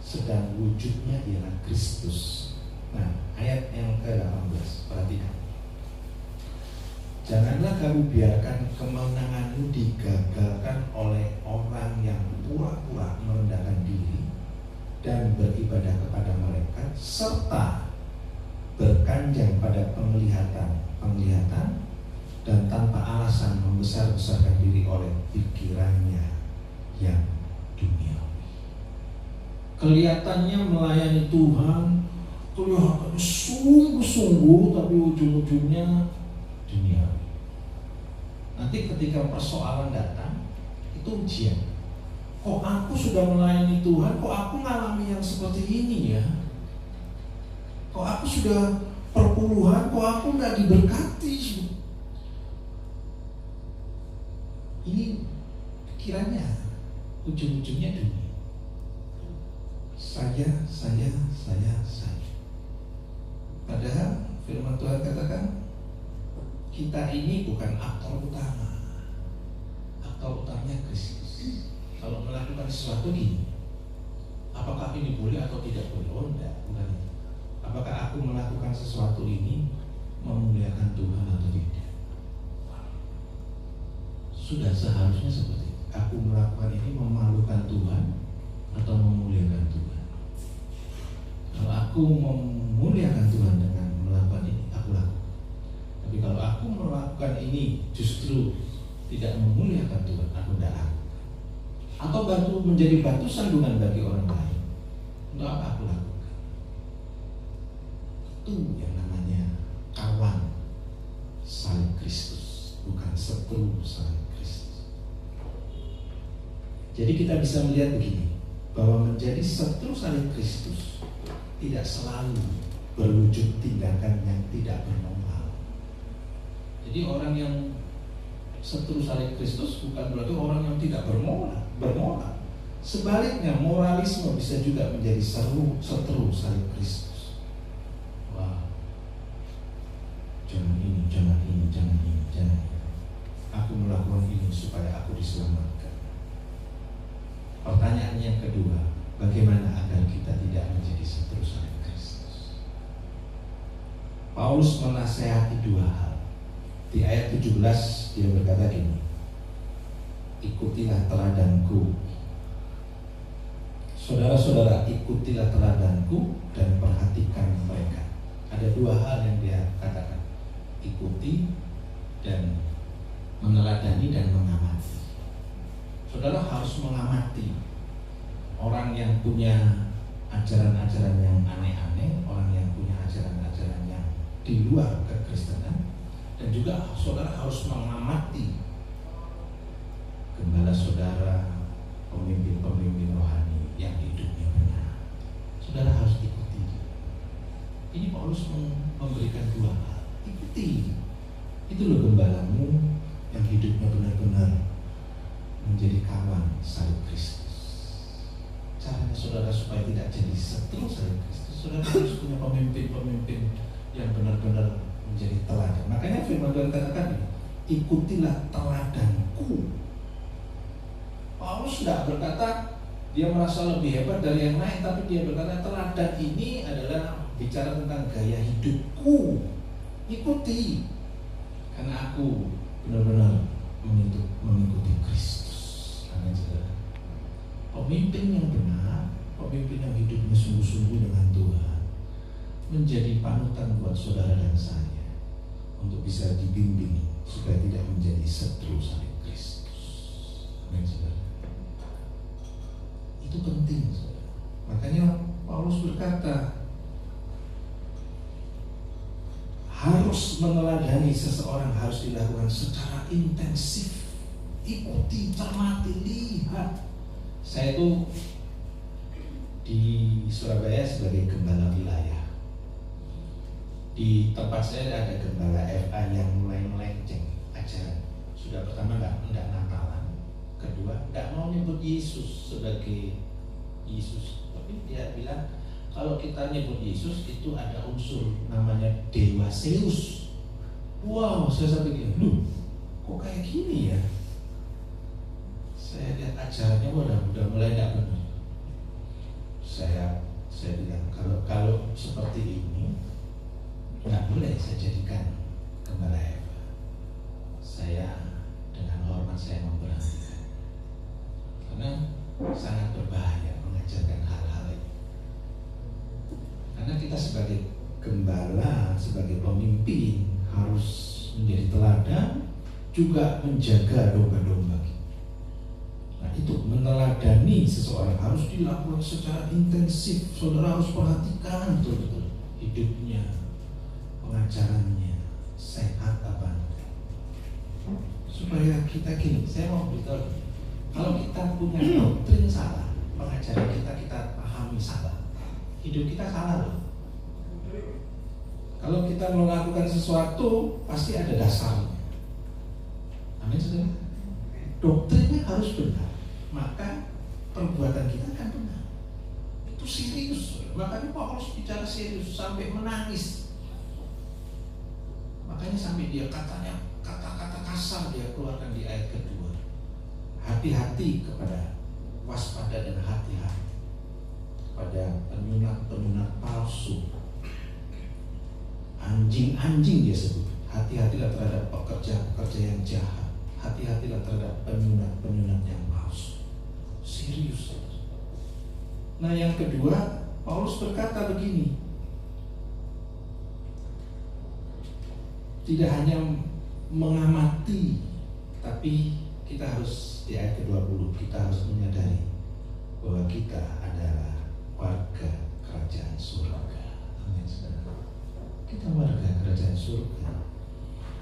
sedang wujudnya ialah Kristus. Nah, ayat yang ke-18, perhatikan. Janganlah kamu biarkan kemenanganmu digagalkan oleh orang yang pura-pura merendahkan diri dan beribadah kepada malaikat, serta berkanjang pada penglihatan dan tanpa alasan membesar-besarkan diri oleh pikirannya yang duniawi. Kelihatannya melayani Tuhan, kelihatannya sungguh-sungguh, tapi ujung-ujungnya duniawi. Nanti ketika persoalan datang, itu ujian. Kok aku sudah melayani Tuhan, kok aku ngalami yang seperti ini ya? Kok aku sudah perpuluhan, kok aku nggak diberkati? Ini pikirannya, ujung-ujungnya dunia. Saya. Padahal firman Tuhan katakan, kita ini bukan aktor utama. Aktor utamanya Kristus. Kalau melakukan sesuatu ini, apakah ini boleh atau tidak boleh? Oh enggak, bukan itu. Apakah aku melakukan sesuatu ini memuliakan Tuhan atau tidak? Sudah seharusnya seperti itu. Aku melakukan ini memalukan Tuhan atau memuliakan Tuhan. Kalau aku memuliakan Tuhan dengan melakukan ini, aku lakukan. Tapi kalau aku melakukan ini justru tidak memuliakan Tuhan, aku tidak lakukan. Atau menjadi batu sandungan bagi orang lain, untuk apa aku lakukan? Itu yang namanya kawan salib Kristus, bukan setru salib Kristus. Jadi kita bisa melihat begini, bahwa menjadi setru salib Kristus tidak selalu berwujud tindakan yang tidak bermoral. Jadi orang yang setru salib Kristus bukan berarti orang yang tidak bermoral. Sebaliknya, moralisme bisa juga menjadi setru salib Kristus. Wah, jangan ini. Aku melakukan ini supaya aku diselamatkan. Pertanyaan yang kedua, bagaimana agar kita tidak menjadi setru salib Kristus? Paulus menasehati dua hal. Di ayat 17 dia berkata gini, ikutilah teladanku. Saudara-saudara, ikutilah teladanku dan perhatikan mereka. Ada dua hal yang dia katakan, ikuti dan meneladani dan mengamati. Saudara harus mengamati orang yang punya ajaran-ajaran yang aneh-aneh, orang yang punya ajaran-ajaran yang di luar kekristenan. Dan juga saudara harus mengamati gembala saudara, pemimpin-pemimpin rohani yang hidupnya benar. Saudara harus ikuti. Ini Paulus memberikan dua hal. Ikuti. Itu loh gembalamu yang hidupnya benar-benar menjadi kawan salib Kristus. Caranya saudara supaya tidak jadi setru salib Kristus, saudara harus punya pemimpin-pemimpin yang benar-benar menjadi teladan. Makanya firman Tuhan katakan, ikutilah teladanku. Paulus tidak berkata dia merasa lebih hebat dari yang lain, tapi dia berkata teladan ini adalah bicara tentang gaya hidupku. Ikuti, karena aku benar-benar mengikuti Kristus. Amin, saudara. Pemimpin yang benar, pemimpin yang hidupnya sungguh-sungguh dengan Tuhan, menjadi panutan buat saudara dan saya untuk bisa dibimbing supaya tidak menjadi setru salib Kristus. Amin, saudara. Itu penting, saudara. Makanya Paulus berkata, harus meneladani seseorang harus dilakukan secara intensif. Ikuti, cermati, lihat Saya itu di Surabaya sebagai gembala wilayah. Di tempat saya ada gembala FA yang mulai melenceng ajaran. Sudah pertama enggak Natalan, kedua enggak mau nyebut Yesus sebagai Yesus, tapi dia bilang kalau kita nyebut Yesus itu ada unsur namanya Dewa Zeus. Wow, saya sampai gini, kok kayak gini ya? Saya lihat ajarannya udah mulai enggak benar. Saya bilang kalau seperti ini nggak boleh saya jadikan gembala Eva. Saya dengan hormat saya memberhentikan, karena sangat berbahaya mengajarkan hal-hal ini. Karena kita sebagai gembala, sebagai pemimpin harus menjadi teladan, juga menjaga domba-domba. Nah itu meneladani seseorang harus dilakukan secara intensif. Saudara harus perhatikan betul-betul hidupnya, pengajarannya sehat apa enggak, supaya kita gini. Saya mau beritahu, kalau kita punya doktrin salah, pengajaran kita pahami salah, hidup kita salah loh. Kalau kita melakukan sesuatu pasti ada dasarnya. Amin saudara. Doktrinnya harus benar, maka perbuatan kita akan benar. Itu serius. Makanya Paulus bicara serius sampai menangis. Makanya sampai dia kata-kata kasar dia keluarkan di ayat kedua. Hati-hati kepada, waspada dan hati-hati pada penyunat palsu. Anjing-anjing dia sebut. Hati-hatilah terhadap pekerja-pekerja yang jahat. Hati-hatilah terhadap penyunat-penyunat yang palsu. Serius. Nah yang kedua, Paulus berkata begini, tidak hanya mengamati, tapi kita harus di ayat ke-20 kita harus menyadari bahwa kita adalah warga kerajaan surga. Amin saudara. Kita warga kerajaan surga.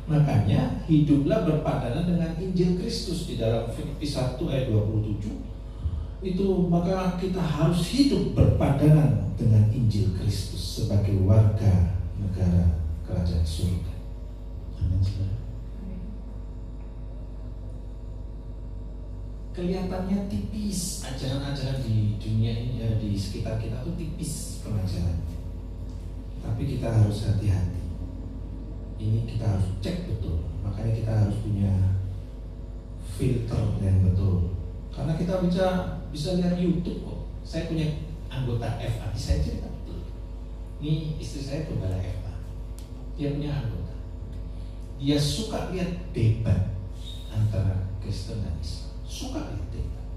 Makanya hiduplah berpadanan dengan Injil Kristus. Di dalam Filipi 1 ayat 27 itu, maka kita harus hidup berpadanan dengan Injil Kristus sebagai warga negara kerajaan surga. Amin saudara. Kelihatannya tipis ajaran-ajaran di dunia ini, di sekitar kita tuh tipis pengajarannya. Tapi kita harus hati-hati. Ini kita harus cek betul. Makanya kita harus punya filter yang betul. Karena kita bisa lihat YouTube kok. Saya punya anggota FA, saya cerita betul. Ini istri saya gembala FA. Dia punya anggota. Dia suka lihat debat antara Kristen dan Islam. Suka lihat debat.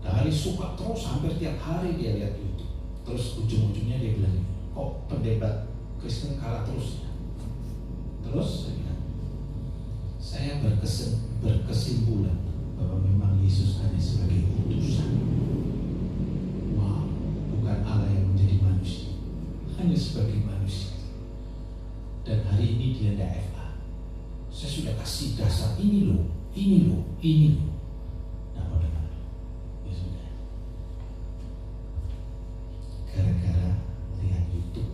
Dari suka terus hampir tiap hari dia lihat YouTube. Terus ujung-ujungnya dia bilang, kok pendebat Kristen kalah terus ya? Terus saya bilang, saya berkesimpulan bahwa memang Yesus hanya sebagai utusan. Wow, bukan Allah yang menjadi manusia, hanya sebagai manusia. Dan hari ini dia tidak FA. Saya sudah kasih dasar ini loh. Nah, benar. Ya sudah. Gara-gara lihat YouTube,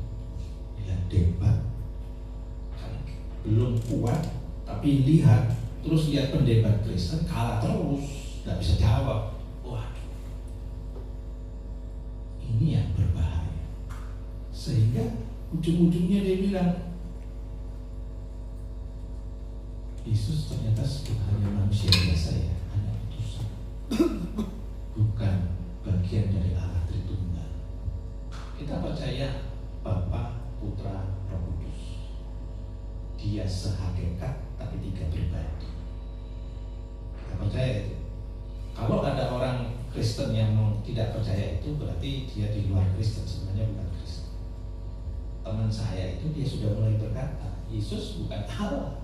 lihat debat, belum kuat, tapi lihat terus lihat pendebat Kristen kalah terus, nggak bisa jawab. Waduh, ini yang berbahaya. Sehingga ujung-ujungnya dia bilang, Yesus ternyata hanya manusia biasa ya, hanya utusan, bukan bagian dari Allah Tritunggal. Kita percaya Bapa, Putra, Roh Kudus. Dia sehakikat tapi tiga pribadi. Kita percaya itu. Kalau ada orang Kristen yang tidak percaya itu, berarti dia di luar Kristen, sebenarnya bukan Kristen. Teman saya itu dia sudah mulai berkata, Yesus bukan Allah,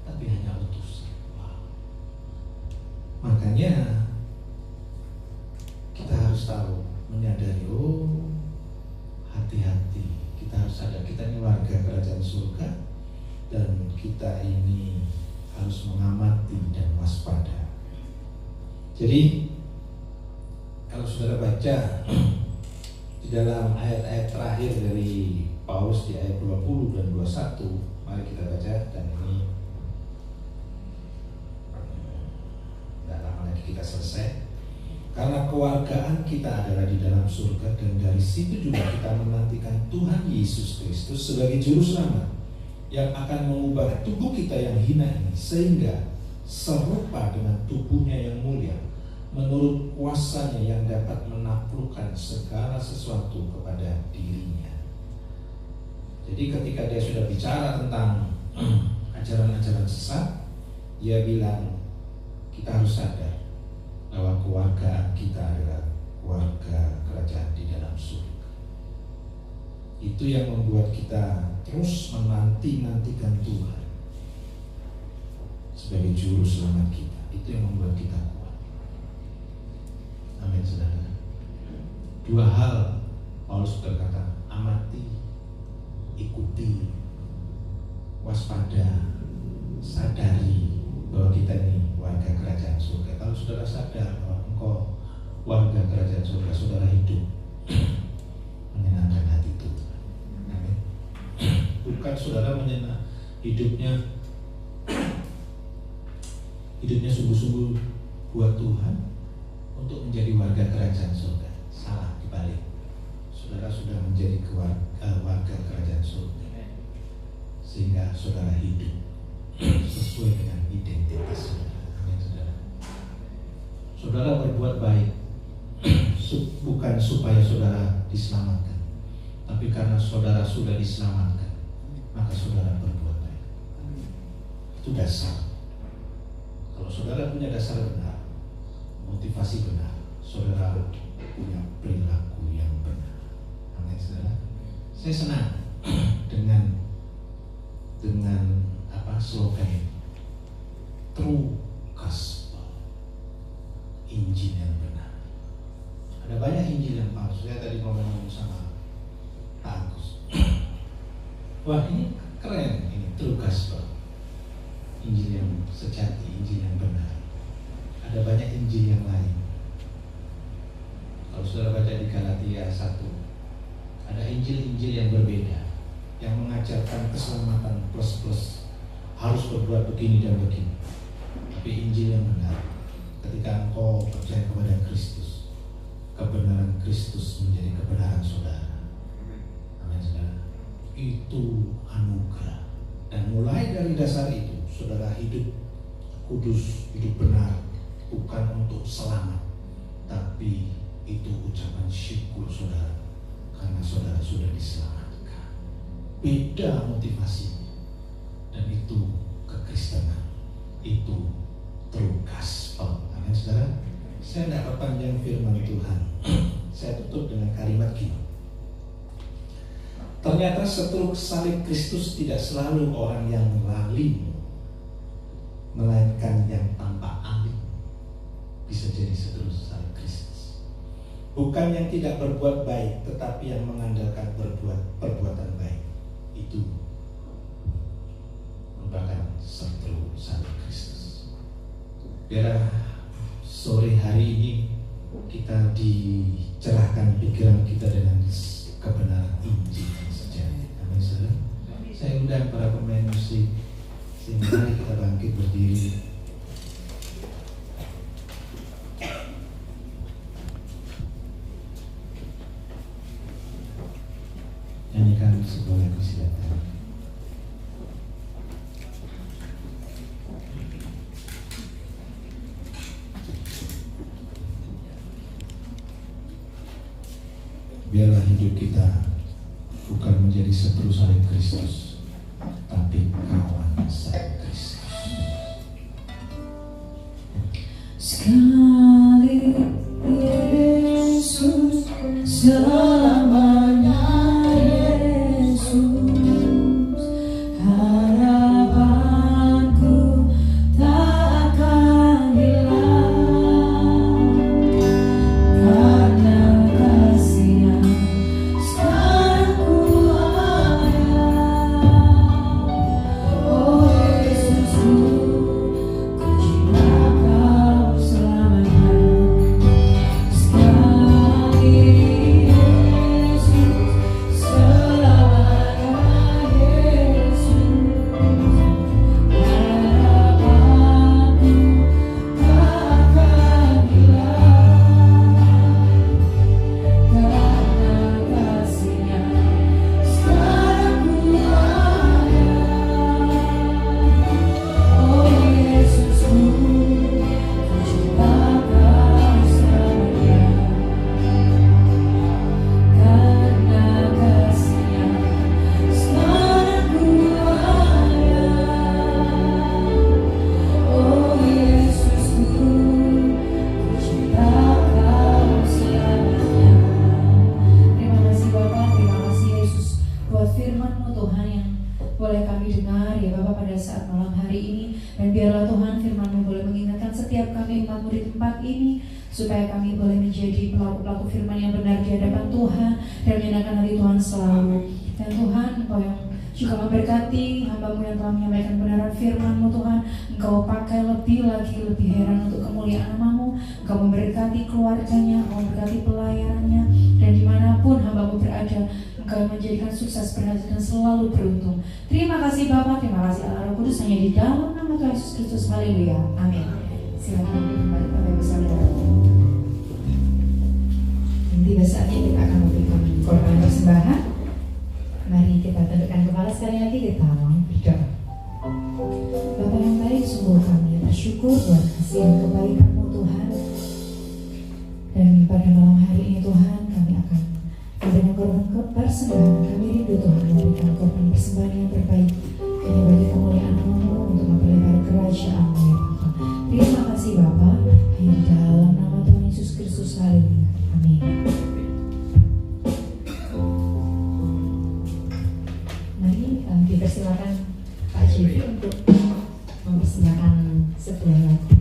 tapi hanya utusan. Wow. Makanya kita harus tahu, menyadari, hati-hati. Kita harus sadar kita ini warga kerajaan surga, dan kita ini harus mengamati dan waspada. Jadi kalau saudara baca di dalam ayat-ayat terakhir dari Paulus di ayat 20 dan 21, mari kita baca, dan ini tidak lama lagi kita selesai. Karena kewargaan kita adalah di dalam surga, dan dari situ juga kita menantikan Tuhan Yesus Kristus sebagai juru selamat yang akan mengubah tubuh kita yang hina ini sehingga serupa dengan tubuhnya yang mulia menurut kuasanya yang dapat menaklukkan segala sesuatu kepada dirinya. Jadi ketika dia sudah bicara tentang ajaran-ajaran sesat, dia bilang kita harus sadar bahwa keluarga kita adalah keluarga kerajaan di dalam surga. Itu yang membuat kita terus menanti-nantikan Tuhan sebagai juru selamat kita. Itu yang membuat kita kuat. Amin, saudara. Dua hal Paulus berkata, amati, ikuti, waspada, sadari bahwa kita ini warga kerajaan surga. Kalau saudara sadar bahwa engkau warga kerajaan surga, saudara hidup menyenangkan hati Tuhan. Amin. Bukan saudara hidupnya sungguh-sungguh buat Tuhan untuk menjadi warga kerajaan surga. Salah, dibalik. Saudara sudah menjadi warga kerajaan surga, sehingga saudara hidup sesuai dengan identitas saudara. Amin, saudara. Saudara berbuat baik bukan supaya saudara diselamatkan, tapi karena saudara sudah diselamatkan, maka saudara berbuat baik. Itu dasar. Kalau saudara punya dasar benar, motivasi benar, saudara punya perilaku yang benar. Amin, saudara. Saya senang dengan slogan True Gospel, Injil yang benar. Ada banyak Injil yang palsu. Saya tadi ngomong sama Pak Agus. Wah, ini keren, ini True Gospel, Injil yang sejati, Injil yang benar. Ada banyak Injil yang lain. Kalau saudara baca di Galatia 1, ada Injil-Injil yang berbeda, yang mengajarkan keselamatan plus-plus, harus berbuat begini dan begini. Tapi Injil yang benar, ketika engkau percaya kepada Kristus, kebenaran Kristus menjadi kebenaran saudara. Amin, saudara. Itu anugerah. Dan mulai dari dasar itu, saudara hidup kudus, hidup benar, bukan untuk selamat, tapi itu ucapan syukur saudara, karena saudara sudah diselamatkan. Beda motivasinya. Dan itu kekristenan, itu true gospel. Amin, saudara. Saya tidak perpanjang firman Tuhan. Saya tutup dengan kalimat gini. Ternyata setruk salib Kristus tidak selalu orang yang lalim, melainkan yang tanpa alim bisa jadi setruk salib Kristus. Bukan yang tidak berbuat baik, tetapi yang mengandalkan perbuatan baik. Itu merupakan setruk salib Kristus. Biar sore hari ini kita dicerahkan pikiran kita dengan kebenaran Injil yang sejati. Amin, saudara. Saya undang para pemain musik, sehingga mari kita bangkit berdiri. Nyanyikan sebuah lagu silakan. Biarlah hidup kita bukan menjadi seteru salib Kristus, tapi kawan salib Kristus. Sekali Yesus, selamanya Yesus, harapanku tak akan hilang, karena kasih yang sekarang ku ada. Oh Yesusku, ku cinta Kau selamanya. supaya kami boleh menjadi pelaku-pelaku firman yang benar di hadapan Tuhan dan menyenangkan hati Tuhan selalu. Dan Tuhan, Engkau yang juga memberkati hamba-Mu yang telah menyampaikan kebenaran firman-Mu Tuhan. Engkau pakai lebih lagi, lebih heran untuk kemuliaan nama-Mu. Engkau memberkati keluarganya, Engkau memberkati pelayanannya, dan dimanapun hamba-Mu berada, Engkau menjadikan sukses, berhasil, dan selalu beruntung. Terima kasih Bapa, terima kasih Allah Roh Kudus, hanya di dalam nama Tuhan Yesus Kristus. Haleluya, amin. Silakan kembali Bapak Ibu Saudara. Tiba saatnya kita akan memberikan korban persembahan. Mari kita tundukkan kepala sekali lagi, kita berdoa. Bapa yang baik, sungguh kami bersyukur buat kasih dan kebaikan-Mu Tuhan. Dan pada malam hari ini Tuhan, kami akan memberikan korban persembahan. Kami rindu Tuhan memberikan korban persembahan yang terbaik hanya bagi kemuliaan nama-Mu untuk memperlebar kerajaan-Mu ya Bapa. Terima kasih Bapa, hanya di dalam nama Tuhan Yesus Kristus. Haleluya, amin. Mari dipersilakan Pak Jivi untuk mempersembahkan sebuah lagu.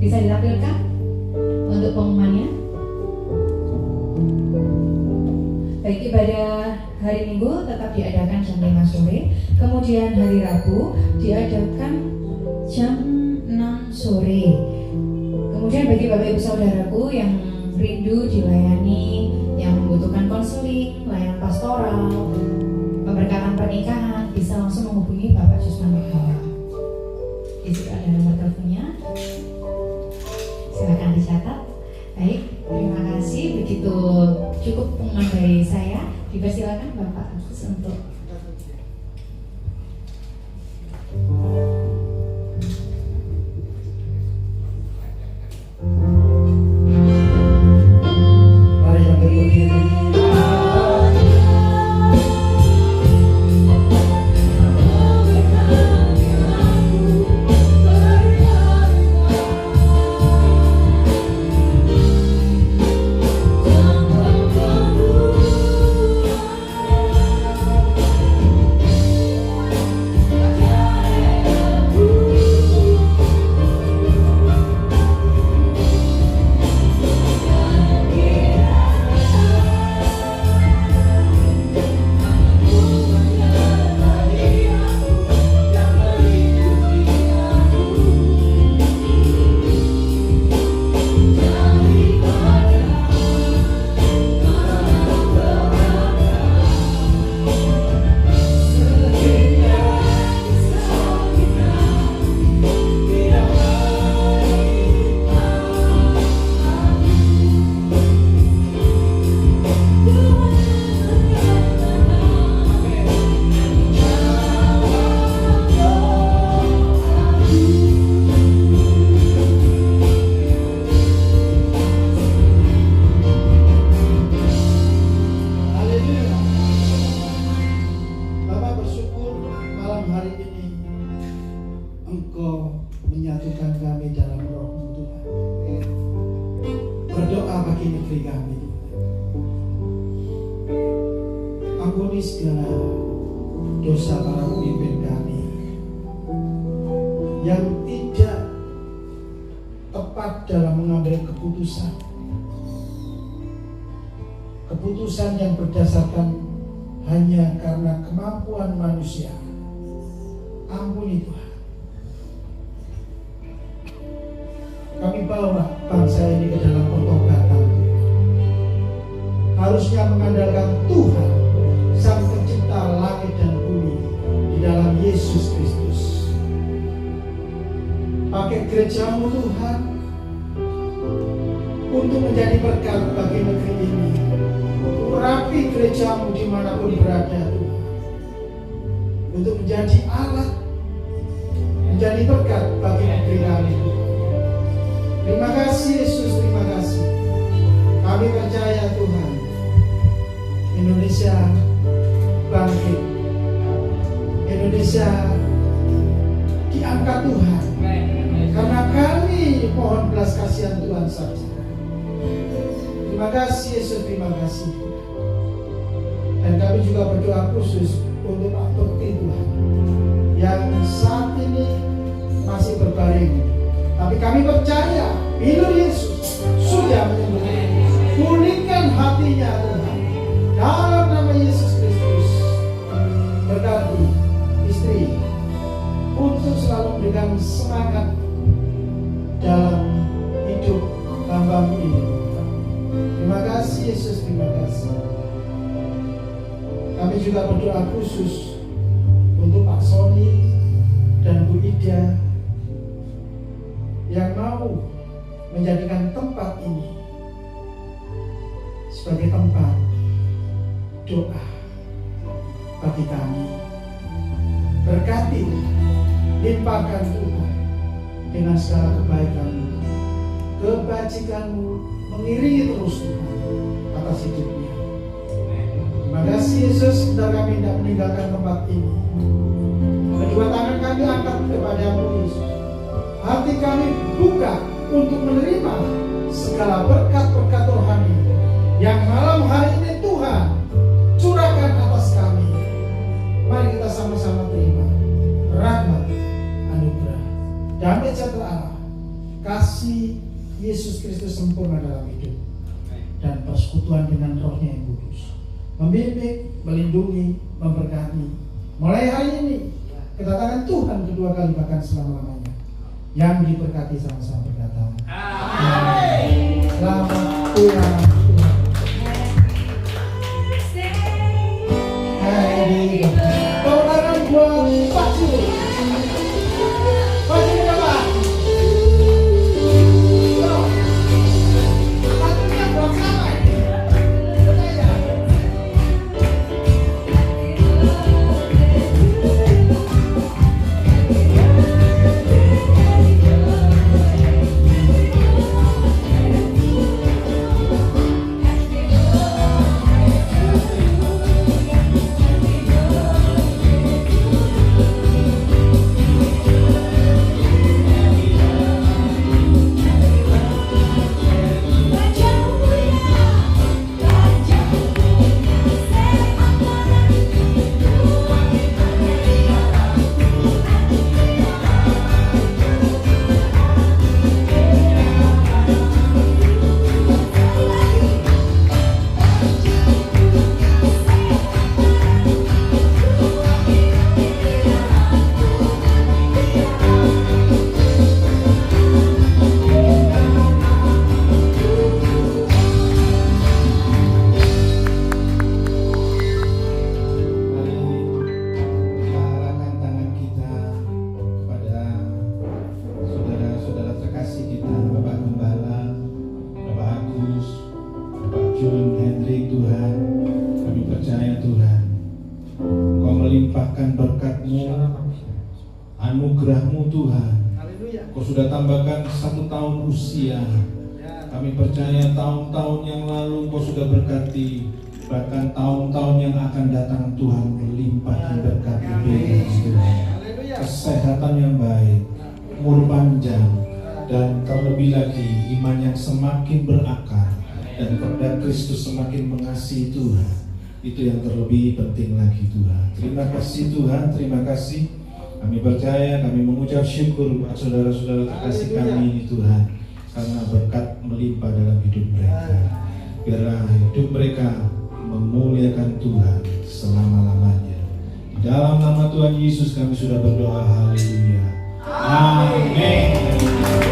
Bisa ditampilkan untuk pengumumannya. Baik, ibadah hari Minggu tetap diadakan jam 5 sore. Kemudian hari Rabu diadakan jam 6 sore. Kemudian bagi Bapak Ibu Saudaraku yang rindu dilayani, yang membutuhkan konseling, layanan pastoral, pemberkatan pernikahan, bisa langsung menghubungi Bapak Jusman Mahawa. Di situ ada nomor teleponnya. Silakan dicatat. Baik, terima kasih. Begitu cukup pengumuman dari saya. Dipersilakan Bapak Agus untuk mari yang berdiri. Ampuni segala dosa para pemimpin kami yang tidak tepat dalam mengambil keputusan yang berdasarkan hanya karena kemampuan manusia. Ampuni Tuhan. Kami bawa bangsa ini ke dalam pertobatan. Harusnya mengandalkan Tuhan, Sang Pencipta langit dan bumi, di dalam Yesus Kristus. Pakai gerejamu Tuhan untuk menjadi berkat bagi negeri ini. Urapi gerejamu dimanapun berada Tuhan, untuk menjadi alat, menjadi berkat bagi negeri kami. Terima kasih Yesus, terima kasih. Kami percaya Tuhan, Indonesia bangkit, Indonesia diangkat Tuhan, karena kami mohon belas kasihan Tuhan saja. Terima kasih Yesus, terima kasih. Dan kami juga berdoa khusus untuk Pak Bekti Tuhan, yang saat ini masih berbaring, tapi kami percaya Hidup Yesus sudah menyembuhkan. Pulihkan hatinya Tuhan, dalam nama Yesus Kristus. Berkati istri untuk selalu memberikan semangat dalam hidup hamba-Mu ini. Terima kasih Yesus, terima kasih. Kami juga berdoa khusus untuk Pak Sony dan Bu Ida yang mau menjadikan tempat ini sebagai tempat doa bagi kami. Berkati, limpahkan Tuhan dengan segala kebaikan-Mu, kebajikan-Mu mengiringi terus Tuhan atas hidupnya. Terima kasih Yesus, sebentar kami tidak meninggalkan tempat ini. Kedua tangan kami angkat kepada-Mu Yesus. Hati kami buka untuk menerima segala berkat-berkat rohani yang malam hari ini Tuhan curahkan atas kami. Mari kita sama-sama terima rahmat, anugerah, damai sejahtera Allah, kasih Yesus Kristus sempurna dalam hidup, dan persekutuan dengan Roh-Nya yang kudus membimbing, melindungi, memberkati mulai hari ini, kedatangan Tuhan kedua kali bahkan selama-lamanya. Yang diberkati sama-sama berkata amin. Selamat pulang Tuhan. Hari kemenangan buat Pak Jul. Pak Jul apa? Patutnya buat sama ini. Percaya. Anugerah-Mu Tuhan, Kau sudah tambahkan 1 tahun usia. Kami percaya tahun-tahun yang lalu Kau sudah berkati, bahkan tahun-tahun yang akan datang Tuhan melimpah berkati Tuhan. Kesehatan yang baik, umur panjang, dan terlebih lagi iman yang semakin berakar dan kepada Kristus semakin mengasihi Tuhan. Itu yang terlebih penting lagi Tuhan. Terima kasih Tuhan, terima kasih. Kami percaya, kami mengucap syukur buat saudara-saudara terkasih kami ini Tuhan, karena berkat melimpah dalam hidup mereka. Biarlah hidup mereka memuliakan Tuhan selama-lamanya. Di dalam nama Tuhan Yesus kami sudah berdoa, haleluya. Amin.